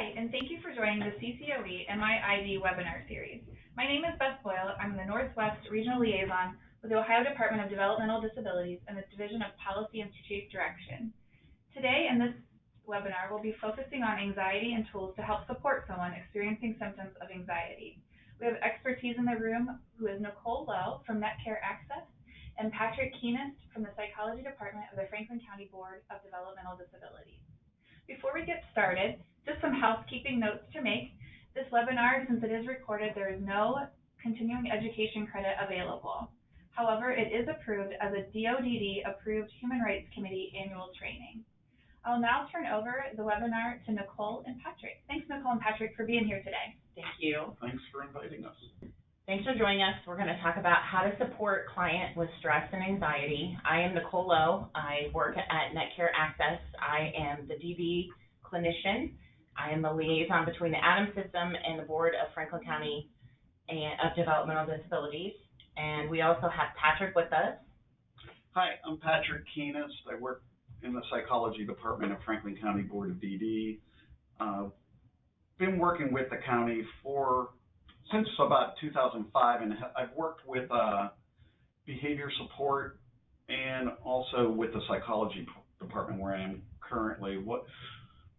Hi, and thank you for joining the CCOE MIID webinar series. My name is Beth Boyle. I'm the Northwest Regional Liaison with the Ohio Department of Developmental Disabilities and the Division of Policy and Strategic Direction. Today in this webinar, we'll be focusing on anxiety and tools to help support someone experiencing symptoms of anxiety. We have expertise in the room who is Nicole Lowe from Netcare Access and Patrick Keenest from the Psychology Department of the Franklin County Board of Developmental Disabilities. Before we get started, just some housekeeping notes to make. This webinar, since it is recorded, there is no continuing education credit available. However, it is approved as a DODD approved Human Rights Committee annual training. I'll now turn over the webinar to Nicole and Patrick. Thanks, Nicole and Patrick, for being here today. Thank you. Thanks for inviting us. Thanks for joining us. We're going to talk about how to support client with stress and anxiety. I am Nicole Lowe. I work at Netcare Access. I am the DB clinician. I am the liaison between the ADAM system and the Board of Franklin County of Developmental Disabilities. And we also have Patrick with us. Hi, I'm Patrick Keenest. I work in the Psychology Department of Franklin County Board of DD. Been working with the county since about 2005, and I've worked with behavior support and also with the psychology department where I am currently.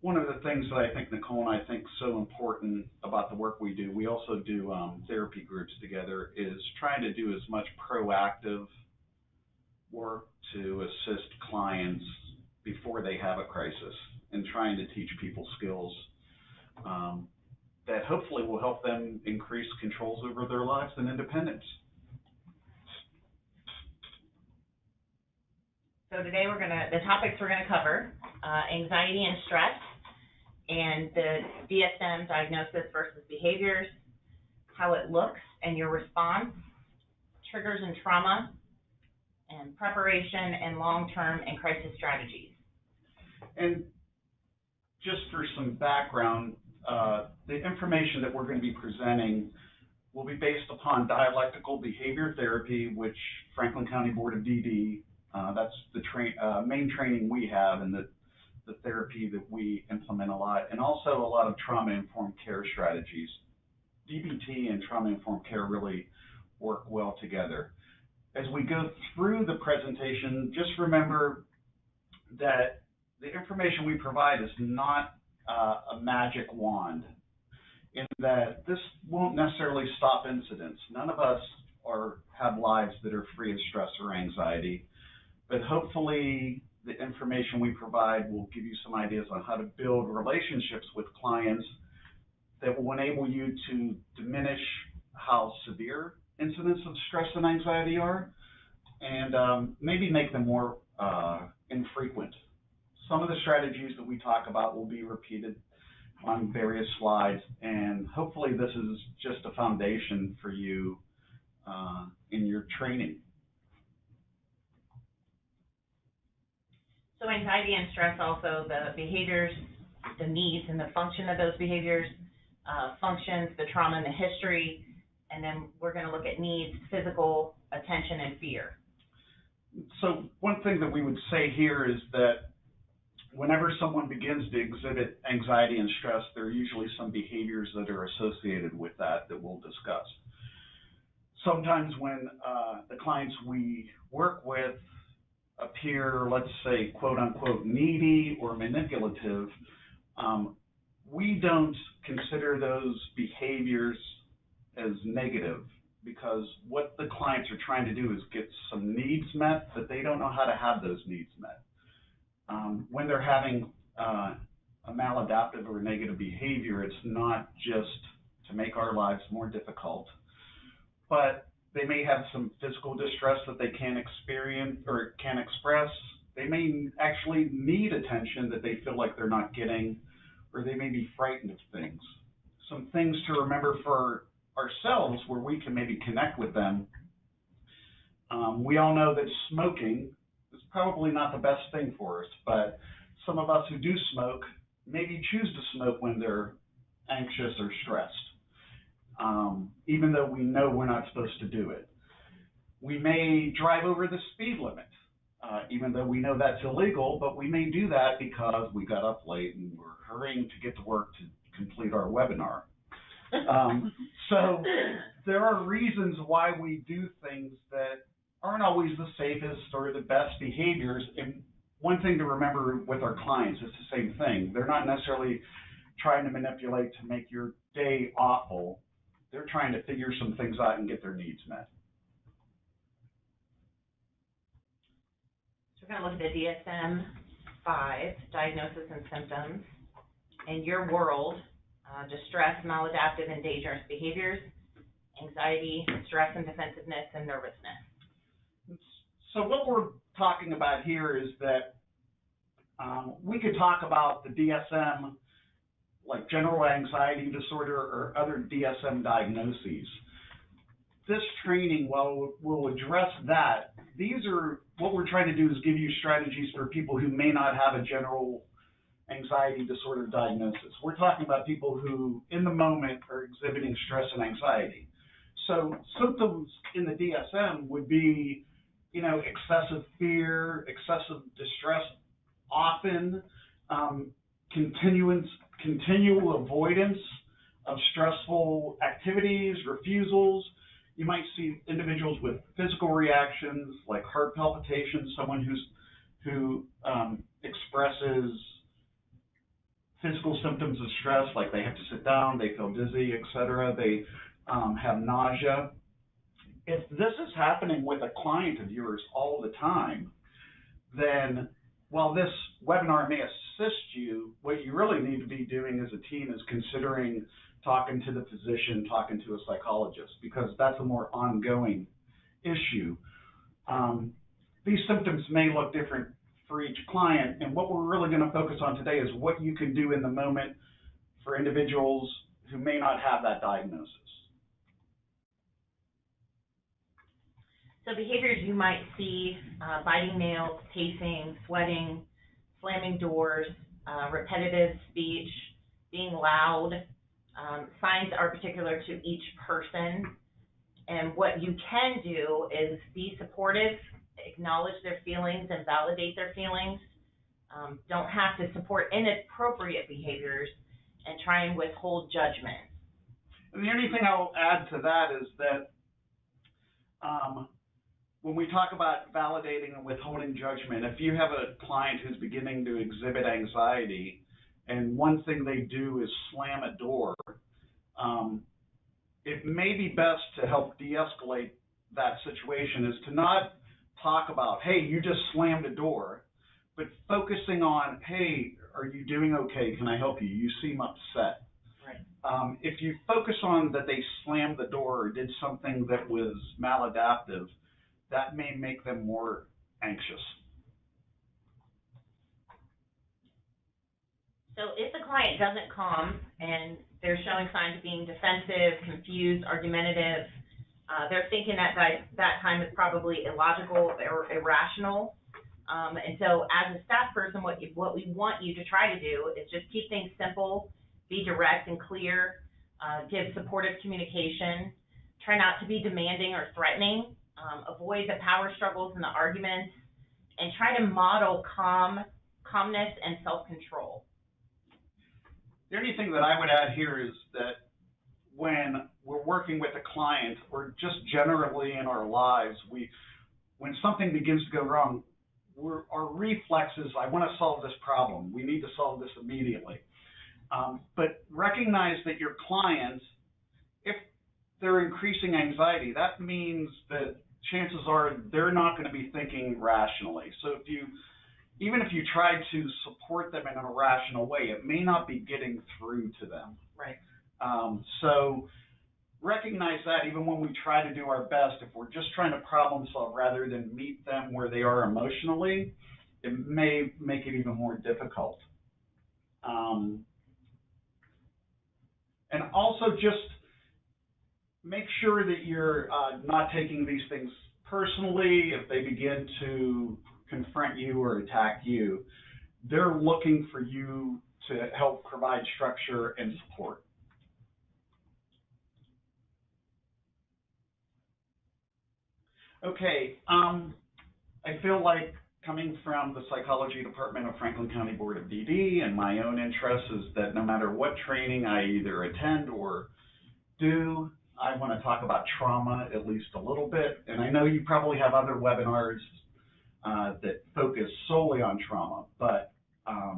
One of the things that I think Nicole and I think so important about the work we do, we also do therapy groups together, is trying to do as much proactive work to assist clients before they have a crisis and trying to teach people skills that hopefully will help them increase controls over their lives and independence. So today the topics we're going to cover, anxiety and stress, and the DSM, diagnosis versus behaviors, how it looks and your response, triggers and trauma, and preparation and long-term and crisis strategies. And just for some background, the information that we're going to be presenting will be based upon dialectical behavior therapy, which Franklin County Board of DD, that's the main training we have and the therapy that we implement a lot, and also a lot of trauma-informed care strategies. DBT and trauma-informed care really work well together. As we go through the presentation, just remember that the information we provide is not a magic wand, in that this won't necessarily stop incidents. None of us have lives that are free of stress or anxiety, but hopefully the information we provide will give you some ideas on how to build relationships with clients that will enable you to diminish how severe incidents of stress and anxiety are, and maybe make them more infrequent. Some of the strategies that we talk about will be repeated on various slides, and hopefully this is just a foundation for you in your training. So anxiety and stress, also the behaviors, the needs and the function of those behaviors, functions, the trauma and the history, and then we're going to look at needs, physical, attention, and fear. So one thing that we would say here is that whenever someone begins to exhibit anxiety and stress, there are usually some behaviors that are associated with that we'll discuss. Sometimes when the clients we work with appear, let's say, quote unquote, needy or manipulative, we don't consider those behaviors as negative, because what the clients are trying to do is get some needs met, but they don't know how to have those needs met. When they're having a maladaptive or negative behavior, it's not just to make our lives more difficult, but they may have some physical distress that they can't experience or can't express. They may actually need attention that they feel like they're not getting, or they may be frightened of things. Some things to remember for ourselves where we can maybe connect with them. We all know that smoking is probably not the best thing for us, but some of us who do smoke maybe choose to smoke when they're anxious or stressed, even though we know we're not supposed to do it. We may drive over the speed limit, even though we know that's illegal, but we may do that because we got up late and we're hurrying to get to work to complete our webinar. So there are reasons why we do things that aren't always the safest or the best behaviors. And one thing to remember with our clients is the same thing. They're not necessarily trying to manipulate to make your day awful. They're trying to figure some things out and get their needs met. So we're going to look at the DSM-5, diagnosis and symptoms. In your world, distress, maladaptive, and dangerous behaviors, anxiety, stress and defensiveness, and nervousness. So what we're talking about here is that we could talk about the DSM, like general anxiety disorder or other DSM diagnoses. This training, while we'll address that, these are, what we're trying to do is give you strategies for people who may not have a general anxiety disorder diagnosis. We're talking about people who, in the moment, are exhibiting stress and anxiety. So symptoms in the DSM would be, you know, excessive fear, excessive distress, often continual avoidance of stressful activities, refusals. You might see individuals with physical reactions like heart palpitations, someone who expresses physical symptoms of stress, like they have to sit down, they feel dizzy, etc. They have nausea. If this is happening with a client of yours all the time, then while this webinar may assist you, what you really need to be doing as a team is considering talking to the physician, talking to a psychologist, because that's a more ongoing issue. These symptoms may look different for each client, and what we're really going to focus on today is what you can do in the moment for individuals who may not have that diagnosis. So behaviors you might see, biting nails, pacing, sweating, slamming doors, repetitive speech, being loud. Signs are particular to each person, and what you can do is be supportive, acknowledge their feelings and validate their feelings. Don't have to support inappropriate behaviors and try and withhold judgment. And the only thing I'll add to that is that when we talk about validating and withholding judgment, if you have a client who's beginning to exhibit anxiety and one thing they do is slam a door, it may be best to help de-escalate that situation is to not talk about, hey, you just slammed a door, but focusing on, hey, are you doing okay? Can I help you? You seem upset. Right. If you focus on that they slammed the door or did something that was maladaptive, that may make them more anxious. So if the client doesn't calm and they're showing signs of being defensive, confused, argumentative, they're thinking at that time is probably illogical or irrational. And so as a staff person, what we want you to try to do is just keep things simple, be direct and clear, give supportive communication, try not to be demanding or threatening, avoid the power struggles and the arguments, and try to model calmness and self-control. The only thing that I would add here is that when we're working with a client or just generally in our lives, when something begins to go wrong, our reflexes, I want to solve this problem. We need to solve this immediately. But recognize that your clients, if they're increasing anxiety, that means that chances are they're not going to be thinking rationally. So even if you try to support them in a rational way, it may not be getting through to them. Right. So recognize that even when we try to do our best, if we're just trying to problem solve rather than meet them where they are emotionally, it may make it even more difficult. And also just make sure that you're not taking these things personally. If they begin to confront you or attack you, they're looking for you to help provide structure and support. Okay, I feel like coming from the psychology department of Franklin County Board of DD, and my own interest is that no matter what training I either attend or do, I want to talk about trauma at least a little bit. And I know you probably have other webinars that focus solely on trauma, but I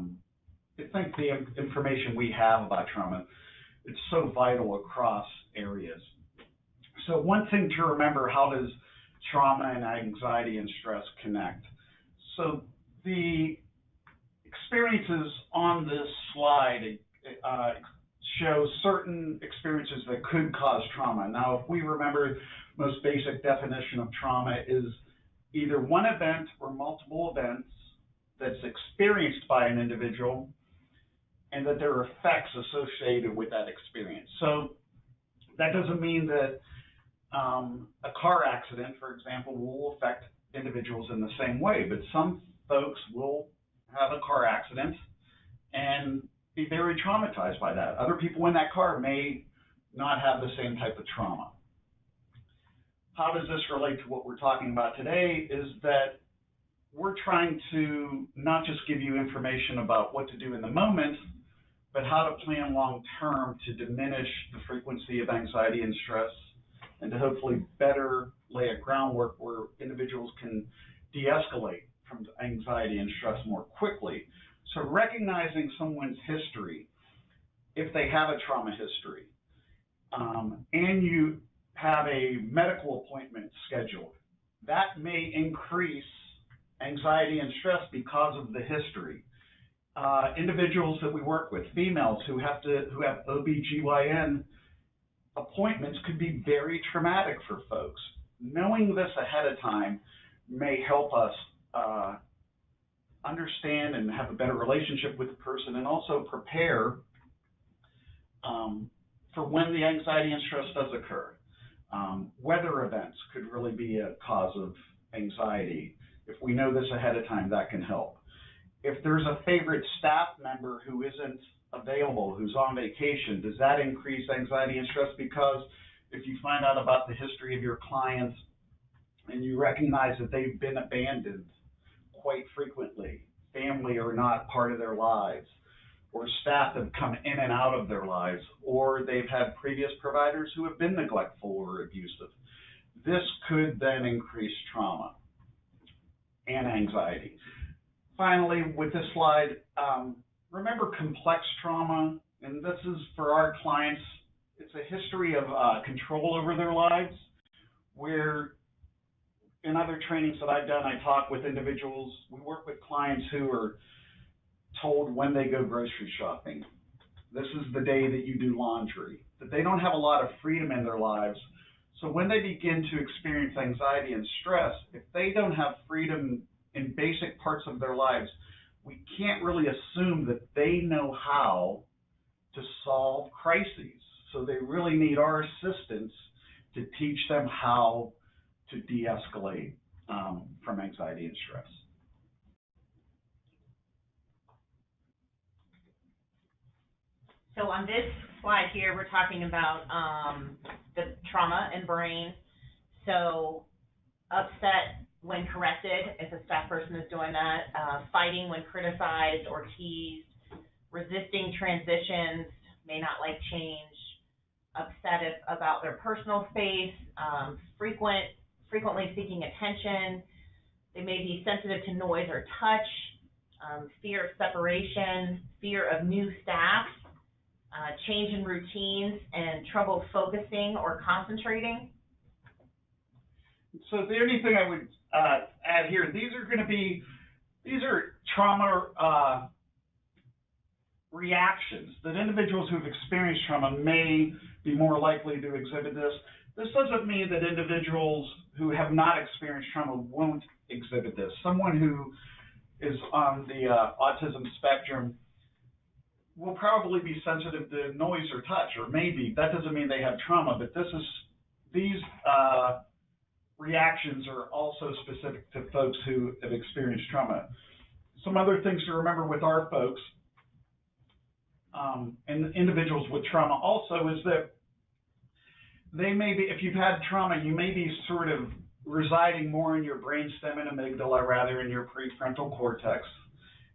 think the information we have about trauma, it's so vital across areas. So one thing to remember, how does trauma and anxiety and stress connect? So the experiences on this slide show certain experiences that could cause trauma. Now, if we remember, most basic definition of trauma is either one event or multiple events that's experienced by an individual and that there are effects associated with that experience. So that doesn't mean that a car accident, for example, will affect individuals in the same way, but some folks will have a car accident and be very traumatized by that. Other people in that car may not have the same type of trauma. How does this relate to what we're talking about today is that we're trying to not just give you information about what to do in the moment, but how to plan long term to diminish the frequency of anxiety and stress and to hopefully better lay a groundwork where individuals can de-escalate from anxiety and stress more quickly. So recognizing someone's history, if they have a trauma history, and you have a medical appointment scheduled, that may increase anxiety and stress because of the history. Individuals that we work with, females who have OBGYN appointments, could be very traumatic for folks. Knowing this ahead of time may help us understand and have a better relationship with the person, and also prepare for when the anxiety and stress does occur. Weather events could really be a cause of anxiety. If we know this ahead of time, that can help. If there's a favorite staff member who isn't available, who's on vacation, does that increase anxiety and stress? Because if you find out about the history of your clients and you recognize that they've been abandoned quite frequently, family are not part of their lives, or staff have come in and out of their lives, or they've had previous providers who have been neglectful or abusive, this could then increase trauma and anxiety. Finally, with this slide, remember complex trauma, and this is for our clients, it's a history of control over their lives, where in other trainings that I've done, I talk with individuals, we work with clients who are told when they go grocery shopping, this is the day that you do laundry, that they don't have a lot of freedom in their lives. So when they begin to experience anxiety and stress, if they don't have freedom in basic parts of their lives, we can't really assume that they know how to solve crises. So they really need our assistance to teach them how to de-escalate from anxiety and stress. So on this slide here, we're talking about the trauma and brain. So upset when corrected, if a staff person is doing that, fighting when criticized or teased, resisting transitions, may not like change, upset about their personal space, frequently seeking attention. They may be sensitive to noise or touch, fear of separation, fear of new staff, change in routines, and trouble focusing or concentrating. So the only thing I would add here, these are trauma reactions that individuals who've experienced trauma may be more likely to exhibit this. This doesn't mean that individuals who have not experienced trauma won't exhibit this. Someone who is on the autism spectrum will probably be sensitive to noise or touch, or maybe. That doesn't mean they have trauma, but these reactions are also specific to folks who have experienced trauma. Some other things to remember with our folks and individuals with trauma also is that they may be, if you've had trauma, you may be sort of residing more in your brainstem and amygdala rather than your prefrontal cortex.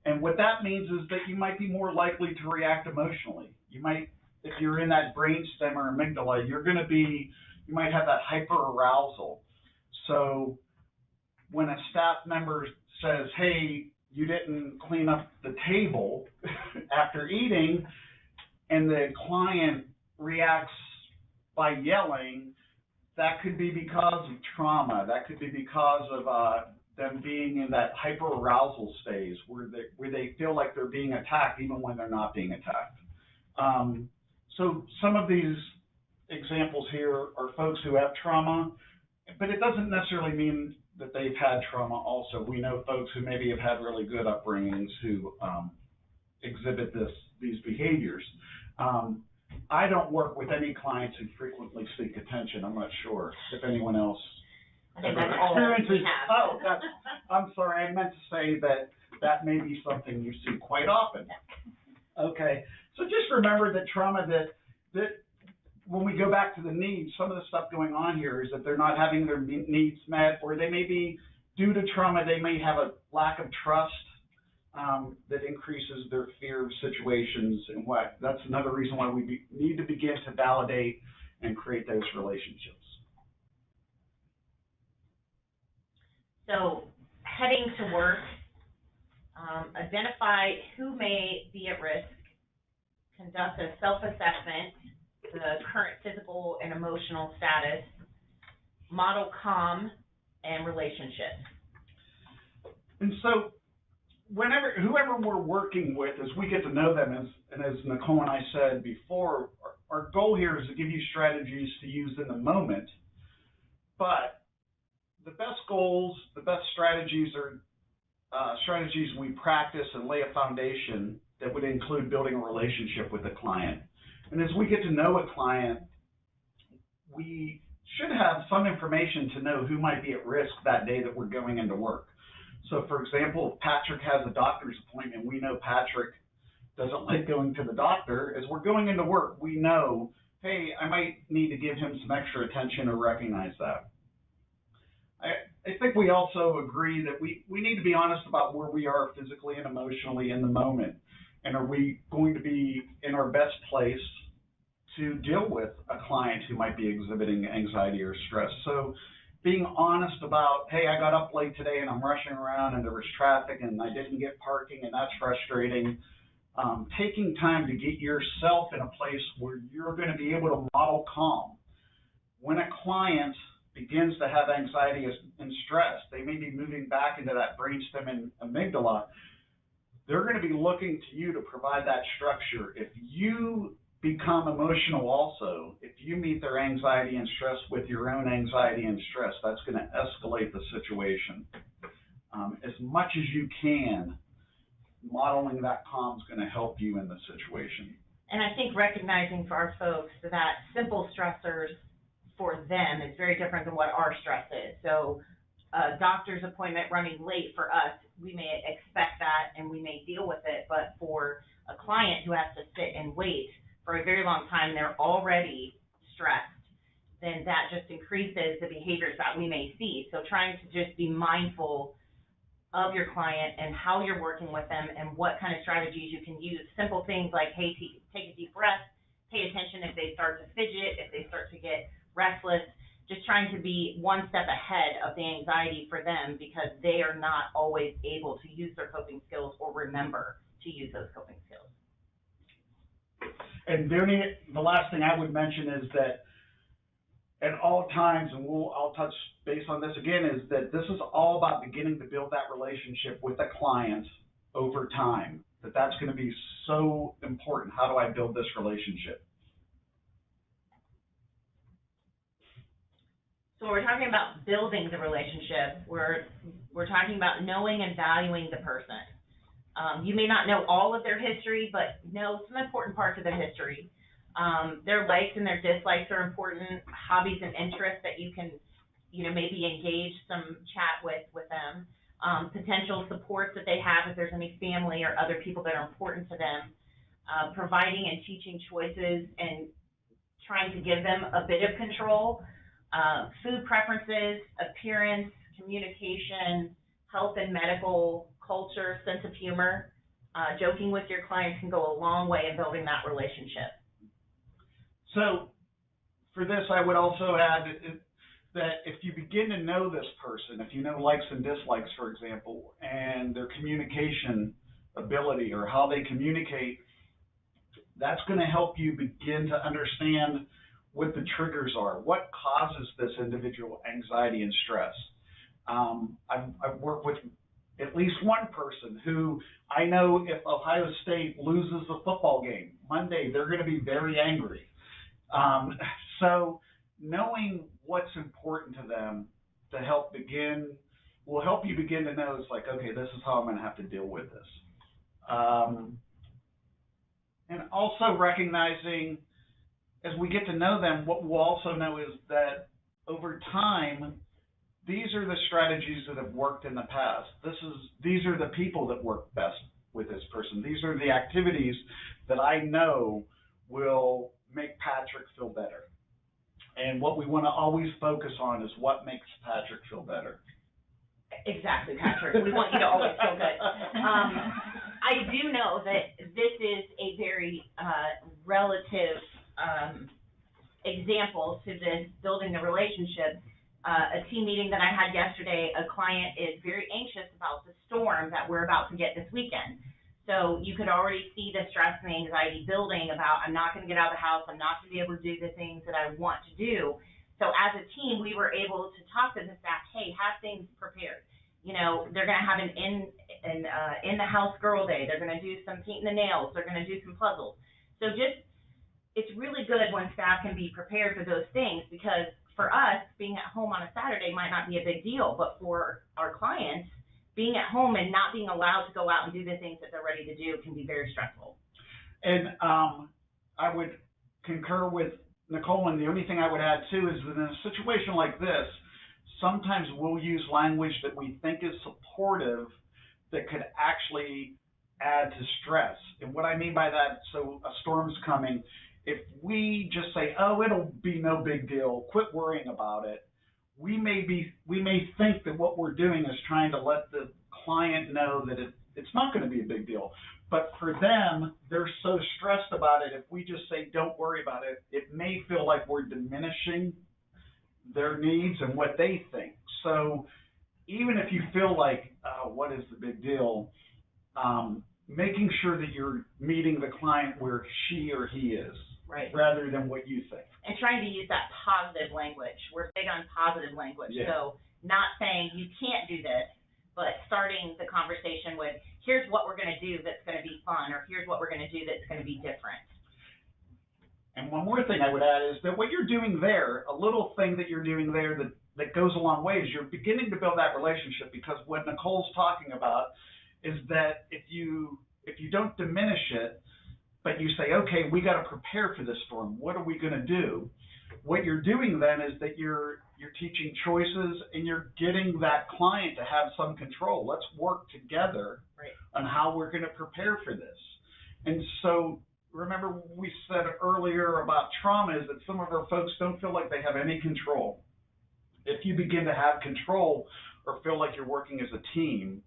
And what that means is that you might be more likely to react emotionally. You might, if you're in that brainstem or amygdala, you might have that hyperarousal. So when a staff member says, hey, you didn't clean up the table after eating, and the client reacts by yelling, that could be because of trauma. That could be because of them being in that hyperarousal stage where they feel like they're being attacked even when they're not being attacked. So some of these examples here are folks who have trauma, but it doesn't necessarily mean that they've had trauma also. We know folks who maybe have had really good upbringings who exhibit these behaviors. I don't work with any clients who frequently seek attention. I'm not sure if anyone else I think that's all we have. Oh, I'm sorry. I meant to say that may be something you see quite often. Okay. So just remember that trauma, that when we go back to the needs, some of the stuff going on here is that they're not having their needs met, or they may be, due to trauma, they may have a lack of trust that increases their fear of situations and what. That's another reason why we need to begin to validate and create those relationships. So heading to work, identify who may be at risk, conduct a self-assessment, the current physical and emotional status, model calm and relationships. And so whoever we're working with, as we get to know them, and as Nicole and I said before, our goal here is to give you strategies to use in the moment, but the best goals, the best strategies are strategies we practice and lay a foundation that would include building a relationship with the client. And as we get to know a client, we should have some information to know who might be at risk that day that we're going into work. So for example, if Patrick has a doctor's appointment, we know Patrick doesn't like going to the doctor. As we're going into work, we know, hey, I might need to give him some extra attention or recognize that. I think we also agree that we need to be honest about where we are physically and emotionally in the moment. And are we going to be in our best place to deal with a client who might be exhibiting anxiety or stress? So being honest about, hey, I got up late today and I'm rushing around and there was traffic and I didn't get parking and that's frustrating. Taking time to get yourself in a place where you're going to be able to model calm. When a client begins to have anxiety and stress, they may be moving back into that brainstem and amygdala. They're going to be looking to you to provide that structure. If you become emotional also, if you meet their anxiety and stress with your own anxiety and stress, that's going to escalate the situation. As much as you can, modeling that calm is going to help you in the situation. And I think recognizing for our folks that simple stressors for them is very different than what our stress is. So a doctor's appointment running late for us, we may expect that and we may deal with it, but for a client who has to sit and wait for a very long time, they're already stressed, then that just increases the behaviors that we may see. So trying to just be mindful of your client and how you're working with them and what kind of strategies you can use. Simple things like, hey, take a deep breath, pay attention if they start to fidget, if they start to get restless, just trying to be one step ahead of the anxiety for them because they are not always able to use their coping skills or remember to use those coping skills. And the last thing I would mention is that at all times, and I'll touch base on this again, is that this is all about beginning to build that relationship with a client over time, that's going to be so important. How do I build this relationship? So when we're talking about building the relationship, we're talking about knowing and valuing the person. You may not know all of their history, but know some important parts of their history. Their likes and their dislikes are important, hobbies and interests that you can, maybe engage some chat with them, potential supports that they have if there's any family or other people that are important to them, providing and teaching choices and trying to give them a bit of control food preferences, appearance, communication, health and medical, culture, sense of humor. Joking with your clients can go a long way in building that relationship. So for this, I would also add that if you begin to know this person, if you know likes and dislikes, for example, and their communication ability or how they communicate, that's going to help you begin to understand what the triggers are, what causes this individual anxiety and stress. I've worked with at least one person who I know if Ohio State loses the football game Monday, they're going to be very angry. So knowing what's important to them to help begin will help you begin to know it's like, okay, this is how I'm going to have to deal with this. And also recognizing as we get to know them, what we'll also know is that over time, these are the strategies that have worked in the past. These are the people that work best with this person. These are the activities that I know will make Patrick feel better. And what we want to always focus on is what makes Patrick feel better. Exactly, Patrick. We want you to always feel good. I do know that this is a very relative example to this building the relationship. A team meeting that I had yesterday, a client is very anxious about the storm that we're about to get this weekend. So you could already see the stress and the anxiety building about, I'm not going to get out of the house, I'm not going to be able to do the things that I want to do. So as a team, we were able to talk to the staff, hey, have things prepared. You know, they're going to have an in the house girl day. They're going to do some painting the nails. They're going to do some puzzles. So just, it's really good when staff can be prepared for those things, because for us, being at home on a Saturday might not be a big deal, but for our clients, being at home and not being allowed to go out and do the things that they're ready to do can be very stressful. And I would concur with Nicole, and the only thing I would add too is that in a situation like this, sometimes we'll use language that we think is supportive that could actually add to stress. And what I mean by that, so a storm's coming, if we just say, oh, it'll be no big deal, quit worrying about it, we may think that what we're doing is trying to let the client know that it's not going to be a big deal. But for them, they're so stressed about it, if we just say, don't worry about it, it may feel like we're diminishing their needs and what they think. So even if you feel like, what is the big deal, making sure that you're meeting the client where she or he is, right, rather than what you think. And trying to use that positive language. We're big on positive language. Yeah. So not saying you can't do this, but starting the conversation with, here's what we're going to do that's going to be fun, or here's what we're going to do that's going to be different. And one more thing I would add is that what you're doing there, a little thing that you're doing there that goes a long way, is you're beginning to build that relationship, because what Nicole's talking about is that if you don't diminish it, but you say, okay, we got to prepare for this storm, what are we going to do? What you're doing then is that you're teaching choices, and you're getting that client to have some control. Let's work together on how we're going to prepare for this. And so remember we said earlier about trauma is that some of our folks don't feel like they have any control. If you begin to have control or feel like you're working as a team,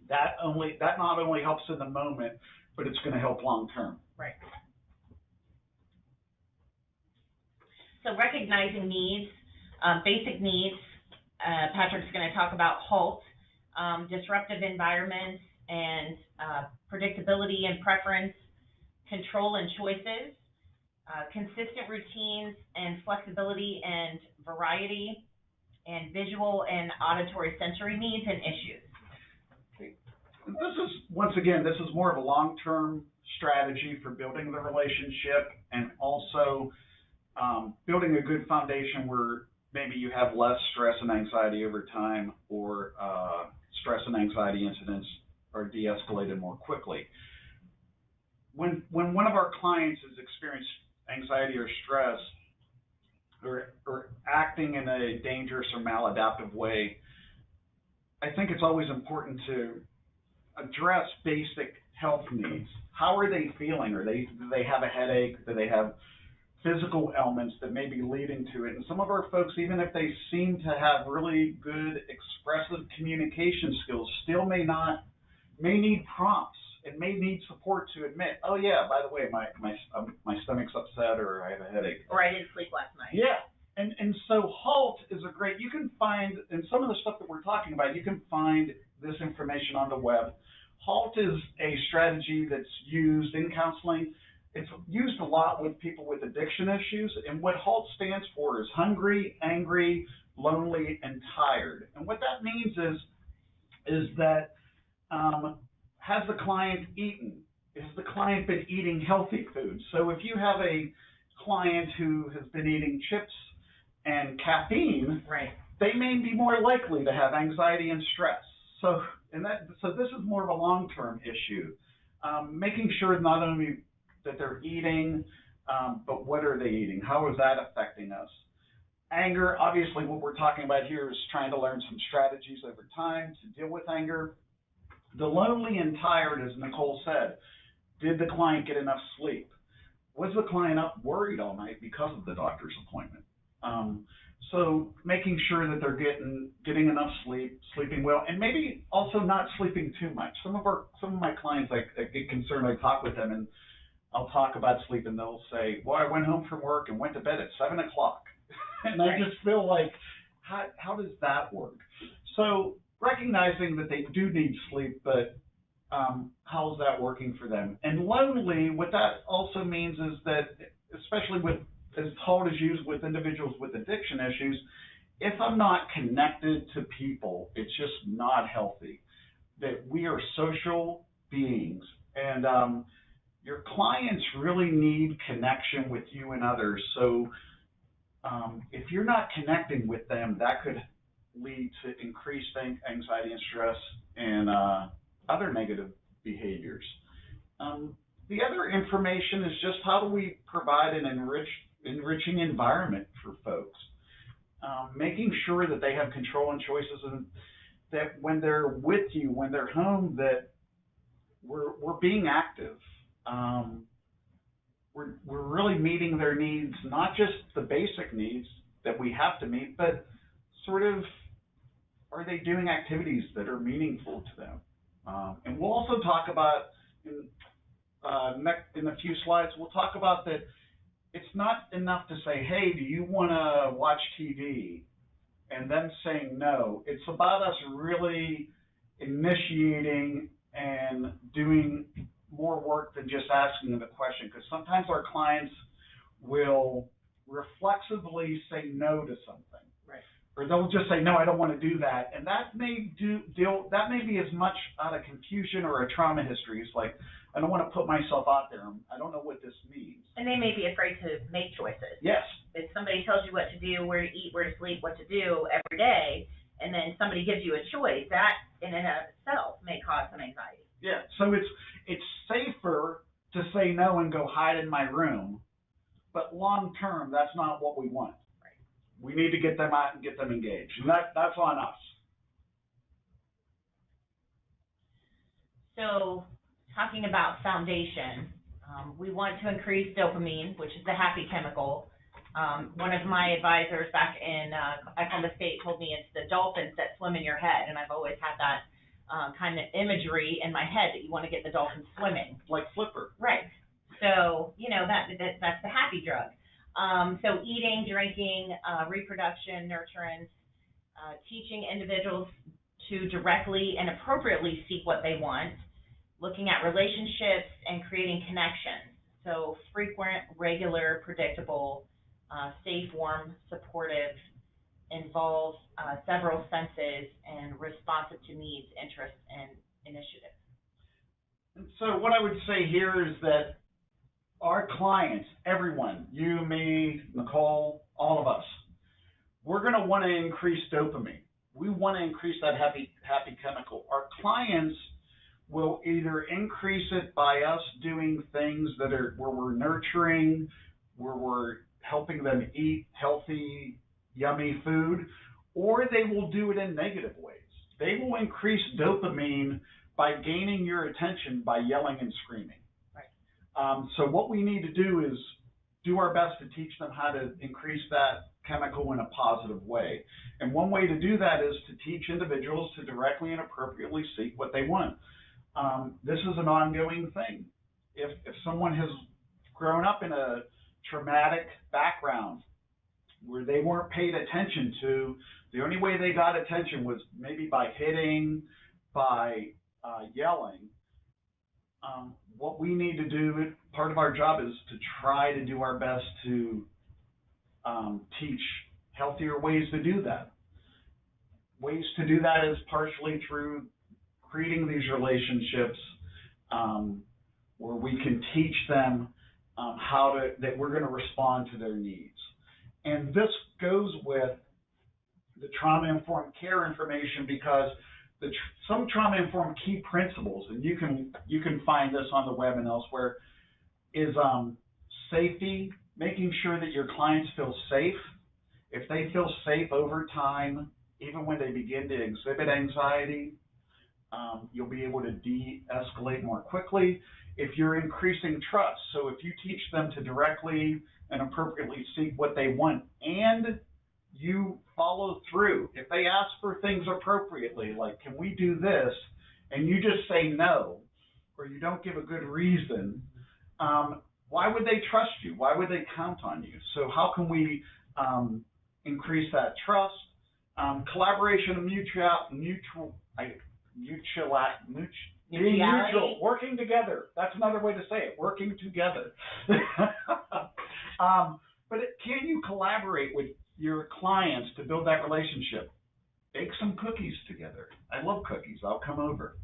that not only helps in the moment, but it's going to help long term. Right. So recognizing needs, basic needs. Patrick's going to talk about HALT, disruptive environments, and predictability and preference, control and choices, consistent routines and flexibility and variety, and visual and auditory sensory needs and issues. This is, once again, this is more of a long-term strategy for building the relationship, and also building a good foundation where maybe you have less stress and anxiety over time, or stress and anxiety incidents are de-escalated more quickly. When one of our clients has experienced anxiety or stress, or acting in a dangerous or maladaptive way, I think it's always important to address basic health needs. How are they feeling? Do they have a headache? Do they have physical elements that may be leading to it. And some of our folks, even if they seem to have really good expressive communication skills, still may need prompts and may need support to admit, oh yeah, by the way, my stomach's upset, or I have a headache. Or I didn't sleep last night. Yeah. And so HALT is a great, you can find, and some of the stuff that we're talking about, you can find this information on the web. HALT is a strategy that's used in counseling. It's used a lot with people with addiction issues, and what HALT stands for is hungry, angry, lonely, and tired. And what that means is that has the client eaten? Has the client been eating healthy food? So if you have a client who has been eating chips and caffeine, right, they may be more likely to have anxiety and stress. So this is more of a long-term issue. Making sure not only that they're eating, but what are they eating? How is that affecting us? Anger, obviously what we're talking about here is trying to learn some strategies over time to deal with anger. The lonely and tired, as Nicole said, did the client get enough sleep? Was the client up worried all night because of the doctor's appointment? So making sure that they're getting enough sleep, sleeping well, and maybe also not sleeping too much. Some of my clients, I get concerned. I talk with them, and I'll talk about sleep, and they'll say, "Well, I went home from work and went to bed at 7 o'clock," and I just feel like, how does that work? So recognizing that they do need sleep, but how's that working for them? And lonely, what that also means is that, especially as HALT is used with individuals with addiction issues, if I'm not connected to people, it's just not healthy. That we are social beings, and your clients really need connection with you and others. So if you're not connecting with them, that could lead to increased anxiety and stress and other negative behaviors. The other information is just how do we provide an enriching environment for folks, making sure that they have control and choices, and that when they're with you, when they're home, that we're being active. We're really meeting their needs, not just the basic needs that we have to meet, but sort of, are they doing activities that are meaningful to them? And we'll also talk about, in a few slides, we'll talk about that it's not enough to say, hey, do you want to watch TV? And then saying no. It's about us really initiating and doing more work than just asking them the question, because sometimes our clients will reflexively say no to something. Right. Or they'll just say, no, I don't want to do that. And that may be as much out of confusion or a trauma history. It's like, I don't want to put myself out there. I don't know what this means. And they may be afraid to make choices. Yes. If somebody tells you what to do, where to eat, where to sleep, what to do every day, and then somebody gives you a choice, that in and of itself may cause some anxiety. Yeah. So it's safer to say no and go hide in my room, but long term, that's not what we want. Right. We need to get them out and get them engaged, and that's on us. So, talking about foundation, we want to increase dopamine, which is the happy chemical. One of my advisors back in Oklahoma State told me it's the dolphins that swim in your head, and I've always had that kind of imagery in my head that you want to get the dolphins swimming. Like Flipper. Right. So, that's the happy drug. So eating, drinking, reproduction, nurturance, teaching individuals to directly and appropriately seek what they want, looking at relationships and creating connections. So frequent, regular, predictable, safe, warm, supportive, involve several senses, and responsive to needs, interests, and initiatives. And so what I would say here is that our clients, everyone, you, me, Nicole, all of us, we're going to want to increase dopamine. We want to increase that happy chemical. Our clients will either increase it by us doing things that are where we're nurturing, where we're helping them eat healthy, yummy food, or they will do it in negative ways. They will increase dopamine by gaining your attention by yelling and screaming. Right. So what we need to do is do our best to teach them how to increase that chemical in a positive way. And one way to do that is to teach individuals to directly and appropriately seek what they want. This is an ongoing thing. If someone has grown up in a traumatic background where they weren't paid attention to, the only way they got attention was maybe by hitting, by yelling. What we need to do, part of our job is to try to do our best to teach healthier ways to do that. Ways to do that is partially through creating these relationships where we can teach them that we're going to respond to their needs. And this goes with the trauma-informed care information, because some trauma-informed key principles, and you can find this on the web and elsewhere, is safety, making sure that your clients feel safe. If they feel safe over time, even when they begin to exhibit anxiety, you'll be able to de-escalate more quickly. If you're increasing trust, so if you teach them to directly and appropriately seek what they want, and you follow through. If they ask for things appropriately, like, can we do this, and you just say no, or you don't give a good reason, why would they trust you? Why would they count on you? So how can we increase that trust? Collaboration and mutual, working together. That's another way to say it, working together. But can you collaborate with your clients to build that relationship? Bake some cookies together. I love cookies. I'll come over.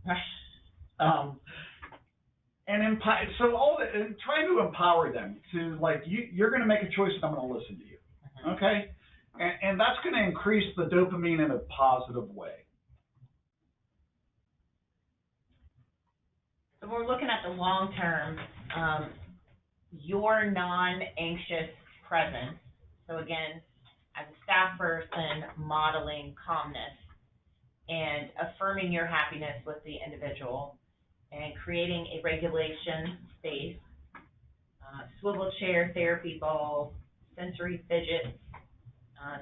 And trying to empower them to, like, you're going to make a choice and I'm going to listen to you. Okay? And that's going to increase the dopamine in a positive way. So we're looking at the long term, your non-anxious presence. So again, as a staff person, modeling calmness and affirming your happiness with the individual and creating a regulation space, swivel chair, therapy ball, sensory fidgets,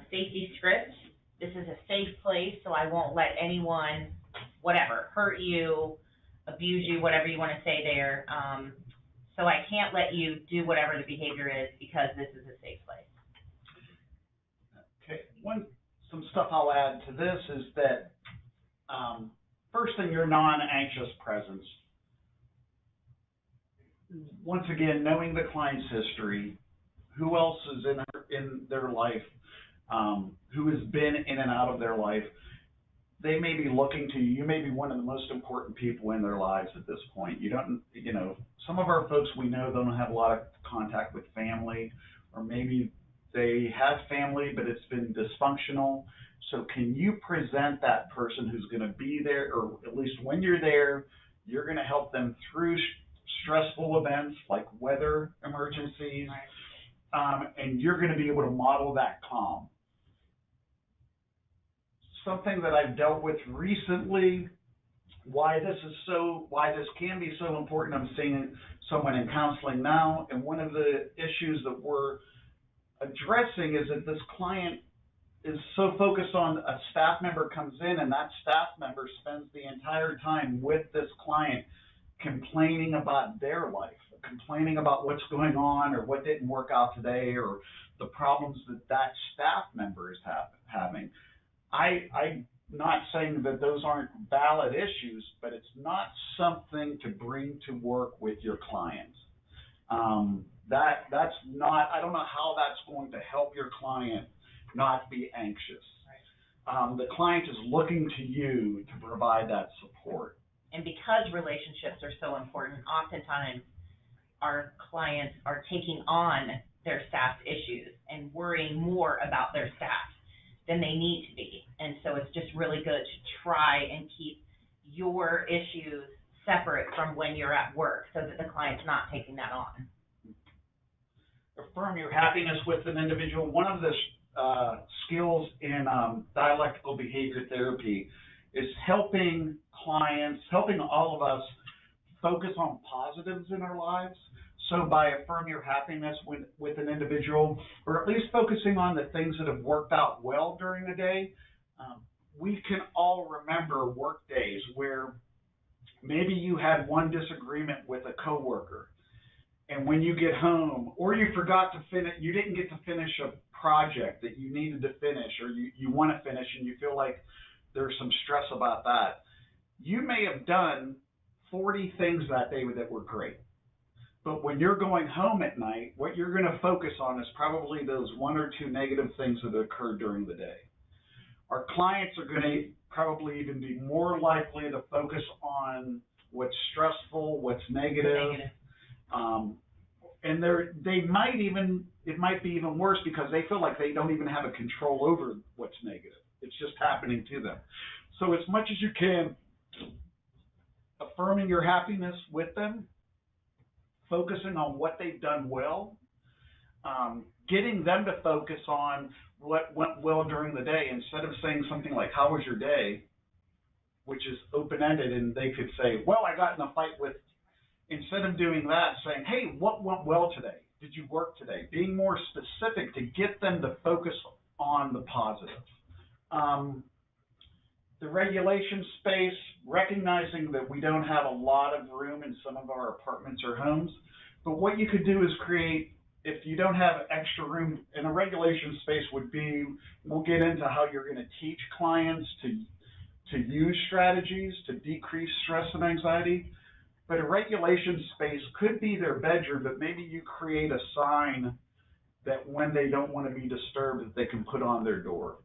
safety script. This is a safe place, so I won't let anyone, whatever, hurt you, abuse you, whatever you want to say there. So I can't let you do whatever the behavior is because this is a safe place. Okay, some stuff I'll add to this is that first thing, your non-anxious presence. Once again, knowing the client's history, who else is in their life, who has been in and out of their life. They may be looking to you. You may be one of the most important people in their lives at this point. Some of our folks we know don't have a lot of contact with family, or maybe they have family, but it's been dysfunctional. So can you present that person who's going to be there, or at least when you're there, you're going to help them through stressful events like weather emergencies, and you're going to be able to model that calm. Something that I've dealt with recently, why this can be so important. I'm seeing someone in counseling now, and one of the issues that we're addressing is that this client is so focused on a staff member comes in, and that staff member spends the entire time with this client complaining about their life, complaining about what's going on or what didn't work out today or the problems that staff member is having. I'm not saying that those aren't valid issues, but it's not something to bring to work with your clients. That's not, I don't know how that's going to help your client not be anxious. The client is looking to you to provide that support. And because relationships are so important, oftentimes our clients are taking on their staff's issues and worrying more about their staff than they need to be. And so it's just really good to try and keep your issues separate from when you're at work so that the client's not taking that on. Affirm your happiness with an individual. One of the skills in dialectical behavior therapy is helping clients, helping all of us focus on positives in our lives. So by affirm your happiness with an individual, or at least focusing on the things that have worked out well during the day, we can all remember work days where maybe you had one disagreement with a coworker, and when you get home, or you forgot to finish, you didn't get to finish a project that you needed to finish, or you want to finish and you feel like there's some stress about that. You may have done 40 things that day that were great. But when you're going home at night, what you're going to focus on is probably those 1 or 2 negative things that occurred during the day. Our clients are going to probably even be more likely to focus on what's stressful, what's negative. And it might be even worse because they feel like they don't even have a control over what's negative. It's just happening to them. So as much as you can, affirming your happiness with them, focusing on what they've done well, getting them to focus on what went well during the day instead of saying something like, how was your day, which is open-ended, and they could say, well, I got in a fight with, instead of doing that, saying, hey, what went well today? Did you work today? Being more specific to get them to focus on the positive. The regulation space, recognizing that we don't have a lot of room in some of our apartments or homes, but what you could do is create, if you don't have extra room, and a regulation space would be, we'll get into how you're going to teach clients to use strategies to decrease stress and anxiety, but a regulation space could be their bedroom, but maybe you create a sign that when they don't want to be disturbed, that they can put on their door.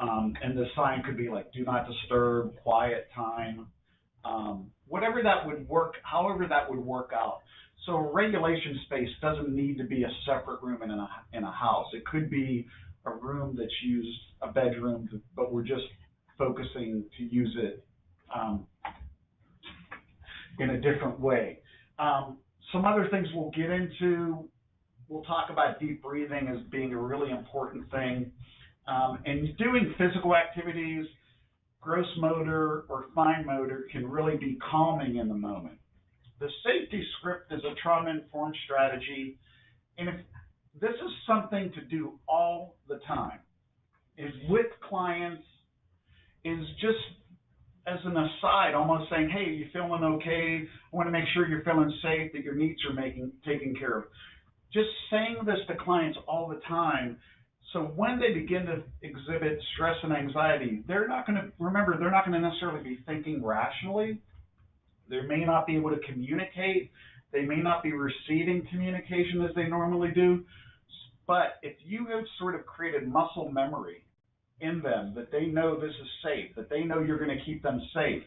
And the sign could be like, do not disturb, quiet time, whatever that would work, however that would work out. So a regulation space doesn't need to be a separate room in a house. It could be a room that's used, a bedroom, but we're just focusing to use it in a different way. Some other things we'll get into, we'll talk about deep breathing as being a really important thing. And doing physical activities, gross motor or fine motor, can really be calming in the moment. The safety script is a trauma-informed strategy, and if this is something to do all the time, is with clients, is just as an aside, almost saying, hey, you feeling okay? I want to make sure you're feeling safe, that your needs are taken care of. Just saying this to clients all the time, so when they begin to exhibit stress and anxiety, they're not going to necessarily be thinking rationally. They may not be able to communicate. They may not be receiving communication as they normally do. But if you have sort of created muscle memory in them that they know this is safe, that they know you're going to keep them safe,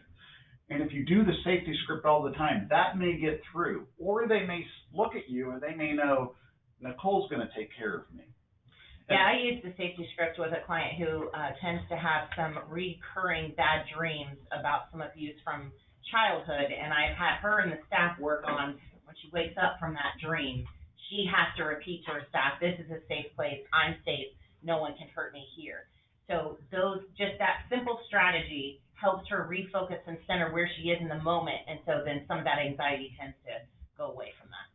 and if you do the safety script all the time, that may get through. Or they may look at you and they may know, Nicole's going to take care of me. Yeah, I use the safety script with a client who tends to have some recurring bad dreams about some abuse from childhood, and I've had her and the staff work on, when she wakes up from that dream, she has to repeat to her staff, this is a safe place, I'm safe, no one can hurt me here. So just that simple strategy helps her refocus and center where she is in the moment, and so then some of that anxiety tends to go away from that.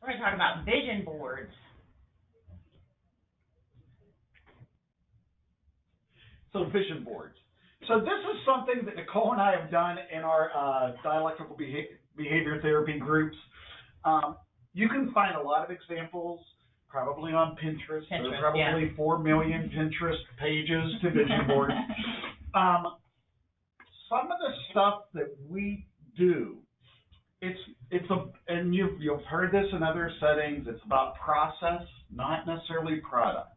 We're going to talk about vision boards. So vision boards. So this is something that Nicole and I have done in our dialectical behavior therapy groups. You can find a lot of examples, probably on Pinterest. There's probably 4 million Pinterest pages to vision boards. Some of the stuff that we do, and you've heard this in other settings, it's about process, not necessarily product.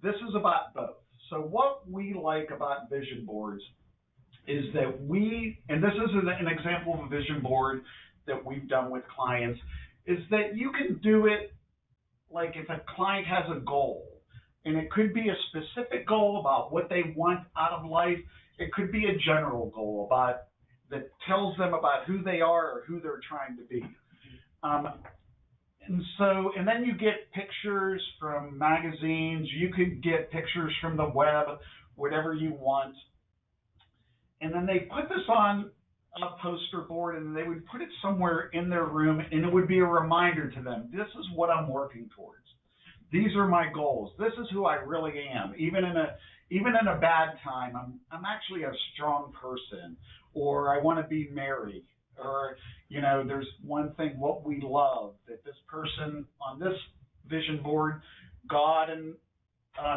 This is about both. So what we like about vision boards is that and this is an example of a vision board that we've done with clients, is that you can do it like if a client has a goal, and it could be a specific goal about what they want out of life. It could be a general goal that tells them about who they are or who they're trying to be. And then you get pictures from magazines, you could get pictures from the web, whatever you want. And then they put this on poster board, and they would put it somewhere in their room, and it would be a reminder to them, this is what I'm working towards. These are my goals. This is who I really am. Even in a bad time, I'm actually a strong person, or I want to be married, or, you know, there's one thing, what we love, that this person on this vision board, God and